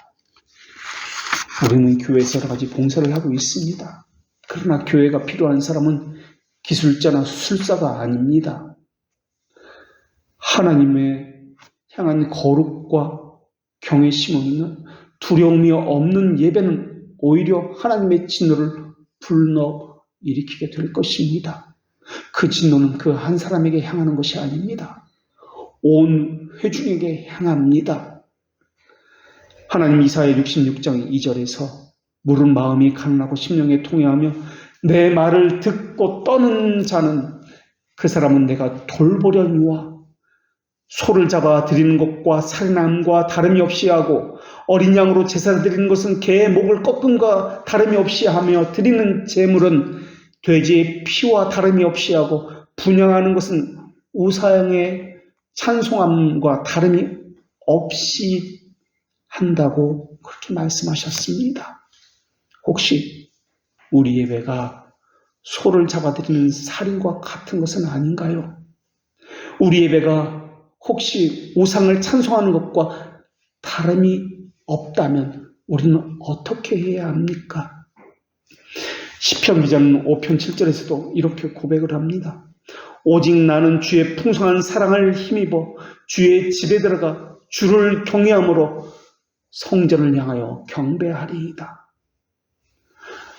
우리는 교회에서 여러 가지 봉사를 하고 있습니다. 그러나 교회가 필요한 사람은 기술자나 수술사가 아닙니다. 하나님의 향한 거룩과 경외심을 있는 두려움이 없는 예배는 오히려 하나님의 진노를 불러일으키게 될 것입니다. 그 진노는 그 한 사람에게 향하는 것이 아닙니다. 온 회중에게 향합니다. 하나님 이사야 66장 2절에서 물은 마음이 가난하고 심령에 통회하며 내 말을 듣고 떠는 자는 그 사람은 내가 돌보려니와 소를 잡아 드리는 것과 살인함과 다름이 없이 하고 어린 양으로 제사를 드리는 것은 개의 목을 꺾음과 다름이 없이 하며 드리는 제물은 돼지의 피와 다름이 없이 하고 분향하는 것은 우상의 찬송함과 다름이 없이 한다고 그렇게 말씀하셨습니다. 혹시 우리 예배가 소를 잡아드리는 살인과 같은 것은 아닌가요? 우리 예배가 혹시 우상을 찬송하는 것과 다름이 없다면 우리는 어떻게 해야 합니까? 시편 기자는 5편 7절에서도 이렇게 고백을 합니다. 오직 나는 주의 풍성한 사랑을 힘입어 주의 집에 들어가 주를 경외함으로 성전을 향하여 경배하리이다.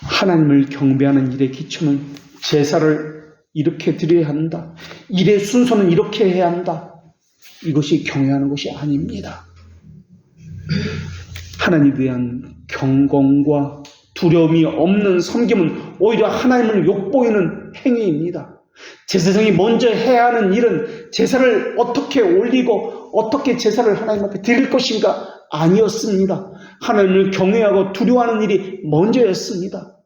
하나님을 경배하는 일의 기초는 제사를 이렇게 드려야 한다. 일의 순서는 이렇게 해야 한다. 이것이 경외하는 것이 아닙니다. 하나님에 대한 경건과 두려움이 없는 섬김은 오히려 하나님을 욕보이는 행위입니다. 제사장이 먼저 해야 하는 일은 제사를 어떻게 올리고 어떻게 제사를 하나님 앞에 드릴 것인가 아니었습니다. 하나님을 경외하고 두려워하는 일이 먼저였습니다.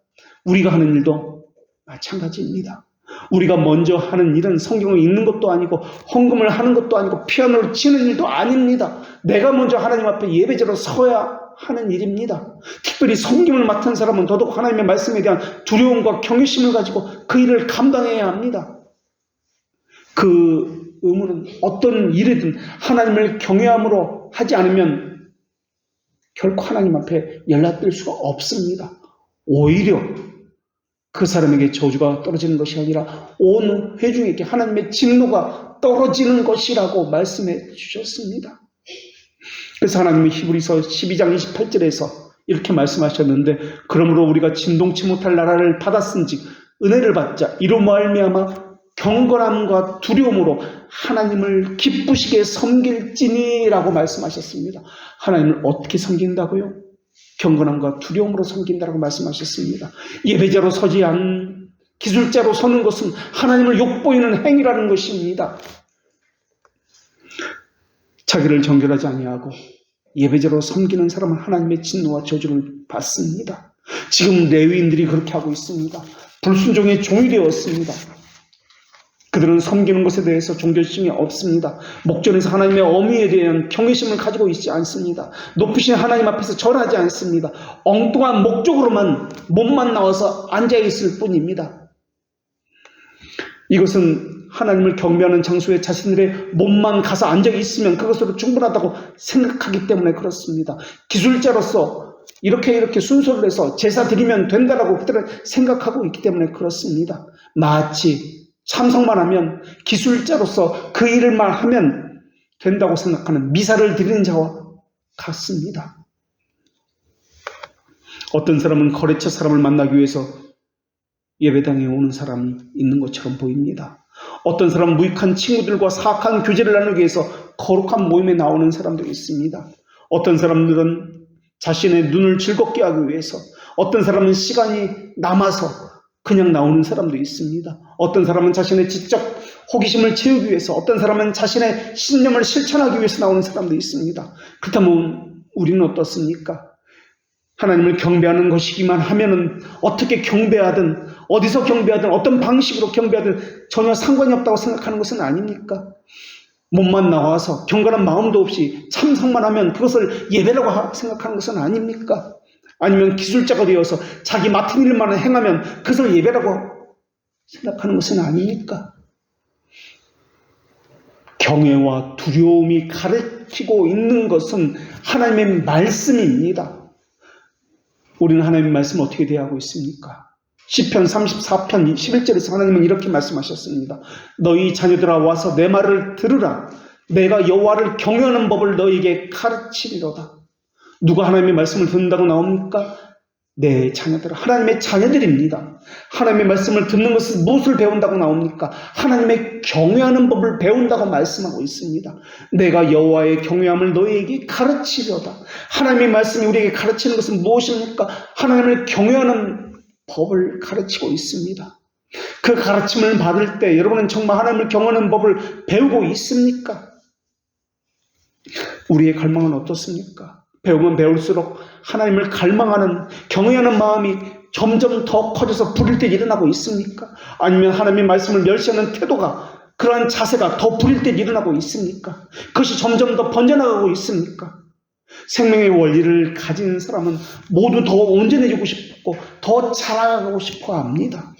우리가 하는 일도 마찬가지입니다. 우리가 먼저 하는 일은 성경을 읽는 것도 아니고 헌금을 하는 것도 아니고 피아노를 치는 일도 아닙니다. 내가 먼저 하나님 앞에 예배자로 서야 하는 일입니다. 특별히 섬김을 맡은 사람은 더더욱 하나님의 말씀에 대한 두려움과 경외심을 가지고 그 일을 감당해야 합니다. 그 의무는 어떤 일이든 하나님을 경외함으로 하지 않으면 결코 하나님 앞에 연락될 수가 없습니다. 오히려 그 사람에게 저주가 떨어지는 것이 아니라 온 회중에게 하나님의 진노가 떨어지는 것이라고 말씀해 주셨습니다. 그래서 하나님이 히브리서 12장 28절에서 이렇게 말씀하셨는데 그러므로 우리가 진동치 못할 나라를 받았은즉 은혜를 받자 이로 말미암아 경건함과 두려움으로 하나님을 기쁘시게 섬길지니라고 말씀하셨습니다. 하나님을 어떻게 섬긴다고요? 경건함과 두려움으로 섬긴다라고 말씀하셨습니다. 예배자로 서지 않은 기술자로 서는 것은 하나님을 욕보이는 행위라는 것입니다. 자기를 정결하지 아니하고 예배자로 섬기는 사람은 하나님의 진노와 저주를 받습니다. 지금 레위인들이 그렇게 하고 있습니다. 불순종의 종이 되었습니다. 그들은 섬기는 것에 대해서 종교심이 없습니다. 목전에서 하나님의 어미에 대한 경외심을 가지고 있지 않습니다. 높으신 하나님 앞에서 절하지 않습니다. 엉뚱한 목적으로만 몸만 나와서 앉아있을 뿐입니다. 이것은 하나님을 경배하는 장소에 자신들의 몸만 가서 앉아있으면 그것으로 충분하다고 생각하기 때문에 그렇습니다. 기술자로서 이렇게 순서를 해서 제사 드리면 된다라고 그들은 생각하고 있기 때문에 그렇습니다. 마치 참석만 하면 기술자로서 그 일을만 하면 된다고 생각하는 미사를 드리는 자와 같습니다. 어떤 사람은 거래처 사람을 만나기 위해서 예배당에 오는 사람이 있는 것처럼 보입니다. 어떤 사람은 무익한 친구들과 사악한 교제를 나누기 위해서 거룩한 모임에 나오는 사람들이 있습니다. 어떤 사람들은 자신의 눈을 즐겁게 하기 위해서, 어떤 사람은 시간이 남아서 그냥 나오는 사람도 있습니다. 어떤 사람은 자신의 지적 호기심을 채우기 위해서, 어떤 사람은 자신의 신념을 실천하기 위해서 나오는 사람도 있습니다. 그렇다면 우리는 어떻습니까? 하나님을 경배하는 것이기만 하면은 어떻게 경배하든, 어디서 경배하든, 어떤 방식으로 경배하든 전혀 상관이 없다고 생각하는 것은 아닙니까? 몸만 나와서 경건한 마음도 없이 참석만 하면 그것을 예배라고 생각하는 것은 아닙니까? 아니면 기술자가 되어서 자기 맡은 일만 행하면 그것을 예배라고 생각하는 것은 아닙니까? 경외와 두려움이 가르치고 있는 것은 하나님의 말씀입니다. 우리는 하나님의 말씀을 어떻게 대하고 있습니까? 시편 34편 11절에서 하나님은 이렇게 말씀하셨습니다. 너희 자녀들아 와서 내 말을 들으라. 내가 여호와를 경외하는 법을 너희에게 가르치리로다. 누가 하나님의 말씀을 듣는다고 나옵니까? 내 자녀들, 하나님의 자녀들입니다. 하나님의 말씀을 듣는 것은 무엇을 배운다고 나옵니까? 하나님의 경외하는 법을 배운다고 말씀하고 있습니다. 내가 여호와의 경외함을 너희에게 가르치려다. 하나님의 말씀이 우리에게 가르치는 것은 무엇입니까? 하나님을 경외하는 법을 가르치고 있습니다. 그 가르침을 받을 때 여러분은 정말 하나님을 경외하는 법을 배우고 있습니까? 우리의 갈망은 어떻습니까? 배우면 배울수록 하나님을 갈망하는, 경외하는 마음이 점점 더 커져서 부릴 때 일어나고 있습니까? 아니면 하나님의 말씀을 멸시하는 태도가, 그러한 자세가 더 부릴 때 일어나고 있습니까? 그것이 점점 더 번져나가고 있습니까? 생명의 원리를 가진 사람은 모두 더 온전해지고 싶고 더 자라가고 싶어 합니다.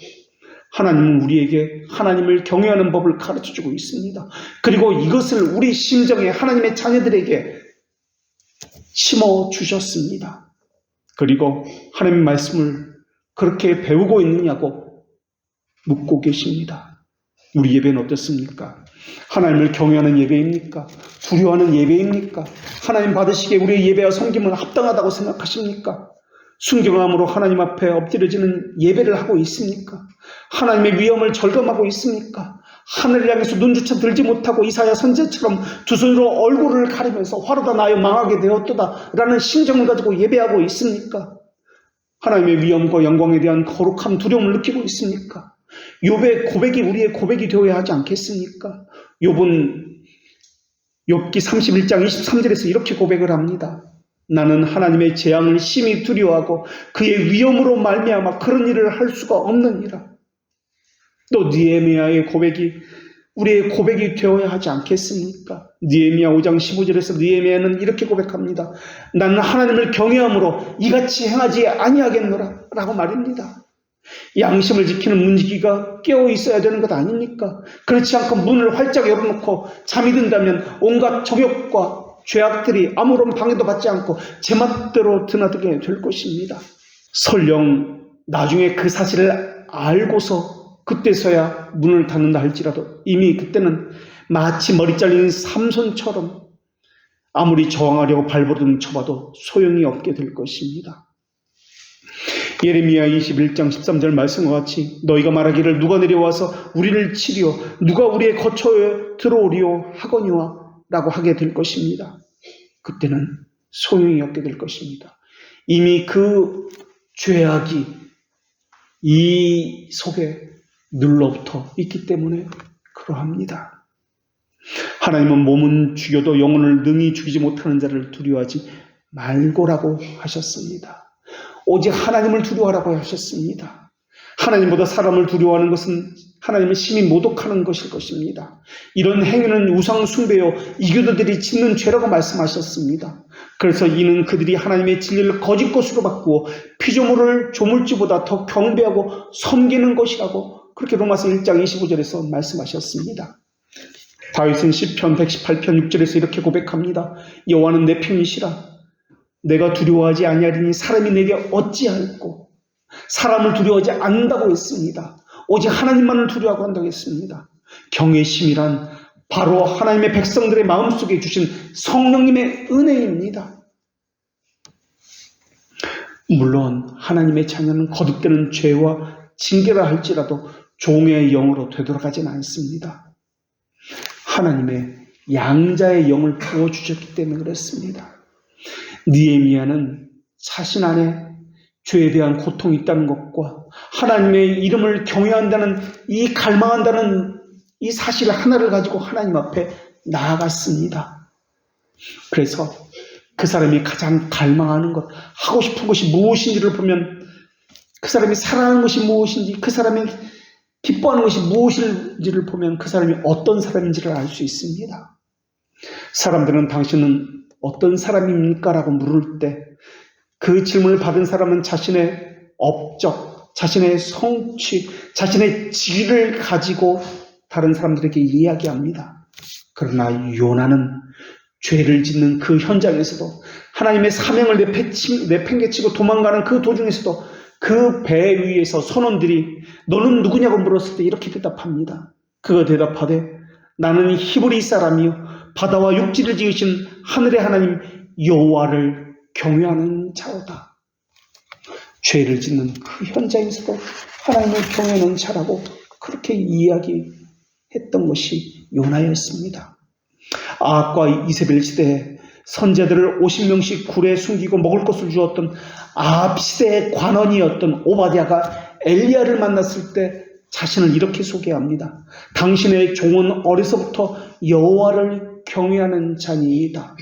하나님은 우리에게 하나님을 경외하는 법을 가르쳐주고 있습니다. 그리고 이것을 우리 심정에 하나님의 자녀들에게 심어주셨습니다. 그리고 하나님의 말씀을 그렇게 배우고 있느냐고 묻고 계십니다. 우리 예배는 어떻습니까? 하나님을 경외하는 예배입니까? 두려워하는 예배입니까? 하나님 받으시기에 우리의 예배와 섬김은 합당하다고 생각하십니까? 순경함으로 하나님 앞에 엎드려지는 예배를 하고 있습니까? 하나님의 위엄을 절감하고 있습니까? 하늘을 향해서 눈조차 들지 못하고 이사야 선지자처럼 두 손으로 얼굴을 가리면서 화로다 나여 망하게 되었도다 라는 심정을 가지고 예배하고 있습니까? 하나님의 위엄과 영광에 대한 거룩함, 두려움을 느끼고 있습니까? 욥의 고백이 우리의 고백이 되어야 하지 않겠습니까? 욥은 욥기 31장 23절에서 이렇게 고백을 합니다. 나는 하나님의 재앙을 심히 두려워하고 그의 위엄으로 말미암아 그런 일을 할 수가 없느니라. 또 느헤미야의 고백이 우리의 고백이 되어야 하지 않겠습니까? 느헤미야 5장 15절에서 느헤미야는 이렇게 고백합니다. 나는 하나님을 경외함으로 이같이 행하지 아니하겠노라 라고 말입니다. 양심을 지키는 문지기가 깨어 있어야 되는 것 아닙니까? 그렇지 않고 문을 활짝 열어놓고 잠이 든다면 온갖 정욕과 죄악들이 아무런 방해도 받지 않고 제멋대로 드나들게 될 것입니다. 설령 나중에 그 사실을 알고서 그때서야 문을 닫는다 할지라도 이미 그때는 마치 머리 잘린 삼손처럼 아무리 저항하려고 발버둥 쳐봐도 소용이 없게 될 것입니다. 예레미야 21장 13절 말씀과 같이 너희가 말하기를 누가 내려와서 우리를 치리오 누가 우리의 거처에 들어오리오 하거니와 라고 하게 될 것입니다. 그때는 소용이 없게 될 것입니다. 이미 그 죄악이 이 속에 눌러붙어 있기 때문에 그러합니다. 하나님은 몸은 죽여도 영혼을 능히 죽이지 못하는 자를 두려워하지 말고라고 하셨습니다. 오직 하나님을 두려워하라고 하셨습니다. 하나님보다 사람을 두려워하는 것은 하나님을 심히 모독하는 것일 것입니다. 이런 행위는 우상 숭배요 이교도들이 짓는 죄라고 말씀하셨습니다. 그래서 이는 그들이 하나님의 진리를 거짓 것으로 바꾸어 피조물을 조물주보다 더 경배하고 섬기는 것이라고 그렇게 로마서 1장 25절에서 말씀하셨습니다. 다윗은 시편 118편 6절에서 이렇게 고백합니다. 여호와는 내 편이시라. 내가 두려워하지 아니하리니 사람이 내게 어찌할꼬. 사람을 두려워하지 않는다고 했습니다. 오직 하나님만을 두려워하고 한다고 했습니다. 경외심이란 바로 하나님의 백성들의 마음속에 주신 성령님의 은혜입니다. 물론 하나님의 자녀는 거듭되는 죄와 징계라 할지라도 종의 영으로 되돌아가지는 않습니다. 하나님의 양자의 영을 부어주셨기 때문에 그렇습니다. 느헤미야는 자신 안에 죄에 대한 고통이 있다는 것과 하나님의 이름을 경외한다는 이 갈망한다는 이 사실 하나를 가지고 하나님 앞에 나아갔습니다. 그래서 그 사람이 가장 갈망하는 것, 하고 싶은 것이 무엇인지를 보면 그 사람이 사랑하는 것이 무엇인지, 그 사람이 기뻐하는 것이 무엇인지를 보면 그 사람이 어떤 사람인지를 알 수 있습니다. 사람들은 당신은 어떤 사람입니까? 라고 물을 때 그 질문을 받은 사람은 자신의 업적, 자신의 성취, 자신의 지위를 가지고 다른 사람들에게 이야기합니다. 그러나 요나는 죄를 짓는 그 현장에서도 하나님의 사명을 내팽개치고 도망가는 그 도중에서도 그 배 위에서 선원들이 너는 누구냐고 물었을 때 이렇게 대답합니다. 그가 대답하되 나는 히브리 사람이요 바다와 육지를 지으신 하늘의 하나님 여호와를 경외하는 자로다. 죄를 짓는 그 현장에서도 하나님을 경외하는 자라고 그렇게 이야기했던 것이 요나였습니다. 아합과 이세벨 시대에 선제들을 50명씩 굴에 숨기고 먹을 것을 주었던 아합 시대의 관원이었던 오바댜가 엘리야를 만났을 때 자신을 이렇게 소개합니다. 당신의 종은 어려서부터 여호와를 경외하는 자니이다.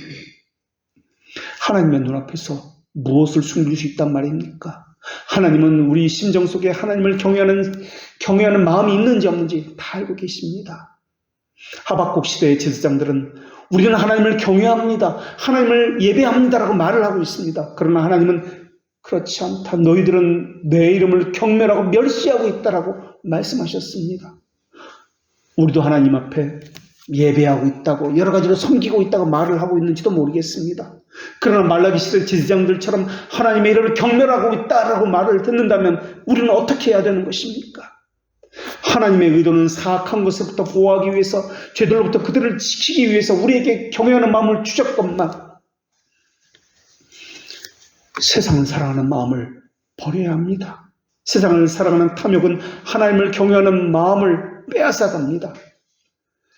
하나님의 눈앞에서 무엇을 숨길 수 있단 말입니까? 하나님은 우리 심정 속에 하나님을 경외하는 마음이 있는지 없는지 다 알고 계십니다. 하박국 시대의 제사장들은 우리는 하나님을 경외합니다. 하나님을 예배합니다라고 말을 하고 있습니다. 그러나 하나님은 그렇지 않다. 너희들은 내 이름을 경멸하고 멸시하고 있다라고 말씀하셨습니다. 우리도 하나님 앞에 예배하고 있다고 여러 가지로 섬기고 있다고 말을 하고 있는지도 모르겠습니다. 그러나 말라기 시대 제사장들처럼 하나님의 이름을 경멸하고 있다라고 말을 듣는다면 우리는 어떻게 해야 되는 것입니까? 하나님의 의도는 사악한 것으로부터 보호하기 위해서 죄들로부터 그들을 지키기 위해서 우리에게 경외하는 마음을 주셨건만 세상을 사랑하는 마음을 버려야 합니다. 세상을 사랑하는 탐욕은 하나님을 경외하는 마음을 빼앗아갑니다.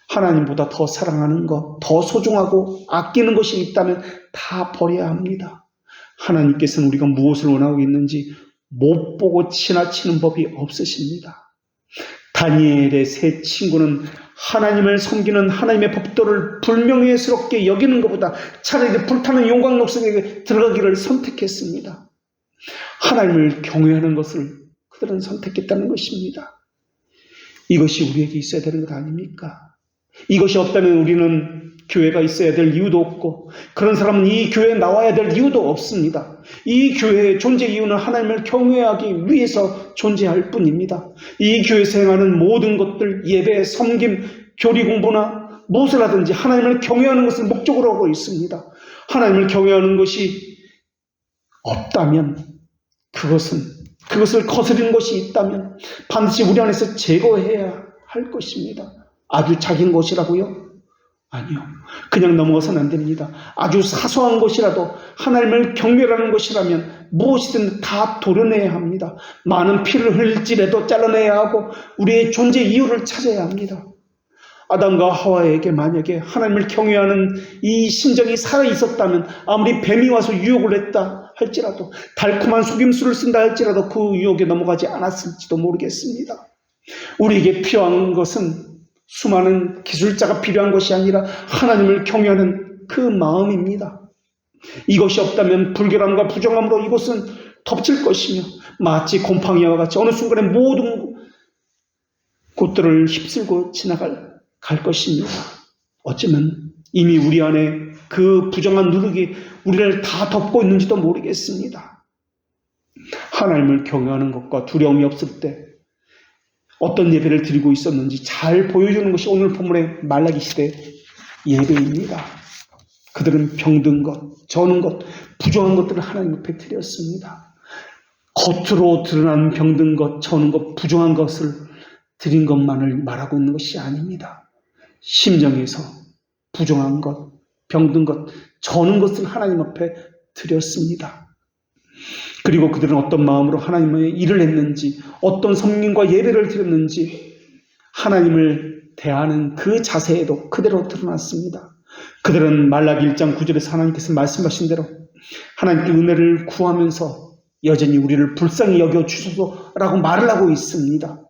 하나님보다 더 사랑하는 것, 더 소중하고 아끼는 것이 있다면 다 버려야 합니다. 하나님께서는 우리가 무엇을 원하고 있는지 못 보고 지나치는 법이 없으십니다. 다니엘의 세 친구는 하나님을 섬기는 하나님의 법도를 불명예스럽게 여기는 것보다 차라리 불타는 용광록 속에 들어가기를 선택했습니다. 하나님을 경외하는 것을 그들은 선택했다는 것입니다. 이것이 우리에게 있어야 되는 것 아닙니까? 이것이 없다면 우리는 교회가 있어야 될 이유도 없고 그런 사람은 이 교회에 나와야 될 이유도 없습니다. 이 교회의 존재 이유는 하나님을 경외하기 위해서 존재할 뿐입니다. 이 교회에서 행하는 모든 것들, 예배, 섬김, 교리 공부나 무엇을 하든지 하나님을 경외하는 것을 목적으로 하고 있습니다. 하나님을 경외하는 것이 없다면 그것을 거스르는 것이 있다면 반드시 우리 안에서 제거해야 할 것입니다. 아주 작은 것이라고요? 아니요. 그냥 넘어가서는 안 됩니다. 아주 사소한 것이라도 하나님을 경멸하는 것이라면 무엇이든 다 도려내야 합니다. 많은 피를 흘릴지라도 잘라내야 하고 우리의 존재 이유를 찾아야 합니다. 아담과 하와에게 만약에 하나님을 경외하는 이 심정이 살아있었다면 아무리 뱀이 와서 유혹을 했다 할지라도, 달콤한 속임수를 쓴다 할지라도 그 유혹에 넘어가지 않았을지도 모르겠습니다. 우리에게 필요한 것은 수많은 기술자가 필요한 것이 아니라 하나님을 경외하는 그 마음입니다. 이것이 없다면 불결함과 부정함으로 이곳은 덮칠 것이며 마치 곰팡이와 같이 어느 순간에 모든 곳들을 휩쓸고 지나갈 것입니다. 어쩌면 이미 우리 안에 그 부정한 누룩이 우리를 다 덮고 있는지도 모르겠습니다. 하나님을 경외하는 것과 두려움이 없을 때 어떤 예배를 드리고 있었는지 잘 보여주는 것이 오늘 본문의 말라기 시대 예배입니다. 그들은 병든 것, 저는 것, 부정한 것들을 하나님 앞에 드렸습니다. 겉으로 드러난 병든 것, 저는 것, 부정한 것을 드린 것만을 말하고 있는 것이 아닙니다. 심정에서 부정한 것, 병든 것, 저는 것을 하나님 앞에 드렸습니다. 그리고 그들은 어떤 마음으로 하나님의 일을 했는지, 어떤 섬김과 예배를 드렸는지 하나님을 대하는 그 자세에도 그대로 드러났습니다. 그들은 말라기 1장 9절에서 하나님께서 말씀하신 대로 하나님께 은혜를 구하면서 여전히 우리를 불쌍히 여겨주소서라고 말을 하고 있습니다.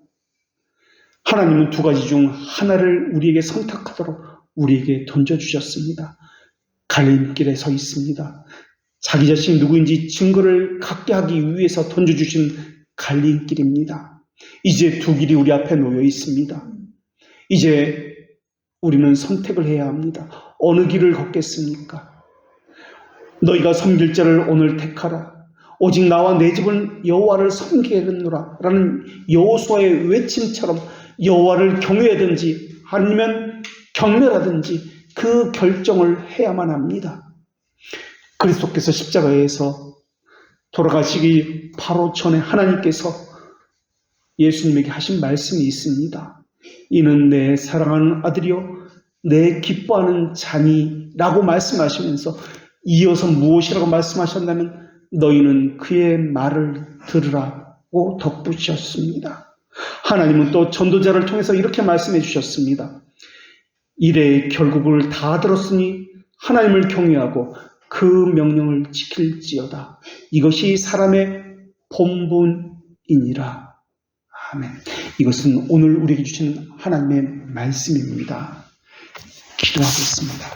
하나님은 두 가지 중 하나를 우리에게 선택하도록 우리에게 던져주셨습니다. 갈림길에 서 있습니다. 자기 자신이 누구인지 증거를 갖게 하기 위해서 던져주신 갈림길입니다. 이제 두 길이 우리 앞에 놓여 있습니다. 이제 우리는 선택을 해야 합니다. 어느 길을 걷겠습니까? 너희가 섬길 자를 오늘 택하라. 오직 나와 내 집은 여호와를 섬기겠노라 라는 여호수아의 외침처럼 여호와를 경외하든지 아니면 경멸하든지 그 결정을 해야만 합니다. 그리스도께서 십자가에서 돌아가시기 바로 전에 하나님께서 예수님에게 하신 말씀이 있습니다. 이는 내 사랑하는 아들이요 내 기뻐하는 자니라고 말씀하시면서 이어서 무엇이라고 말씀하셨냐면 너희는 그의 말을 들으라고 덧붙이셨습니다. 하나님은 또 전도자를 통해서 이렇게 말씀해 주셨습니다. 일의 결국을 다 들었으니 하나님을 경외하고 그 명령을 지킬지어다. 이것이 사람의 본분이니라. 아멘. 이것은 오늘 우리에게 주시는 하나님의 말씀입니다. 기도하겠습니다.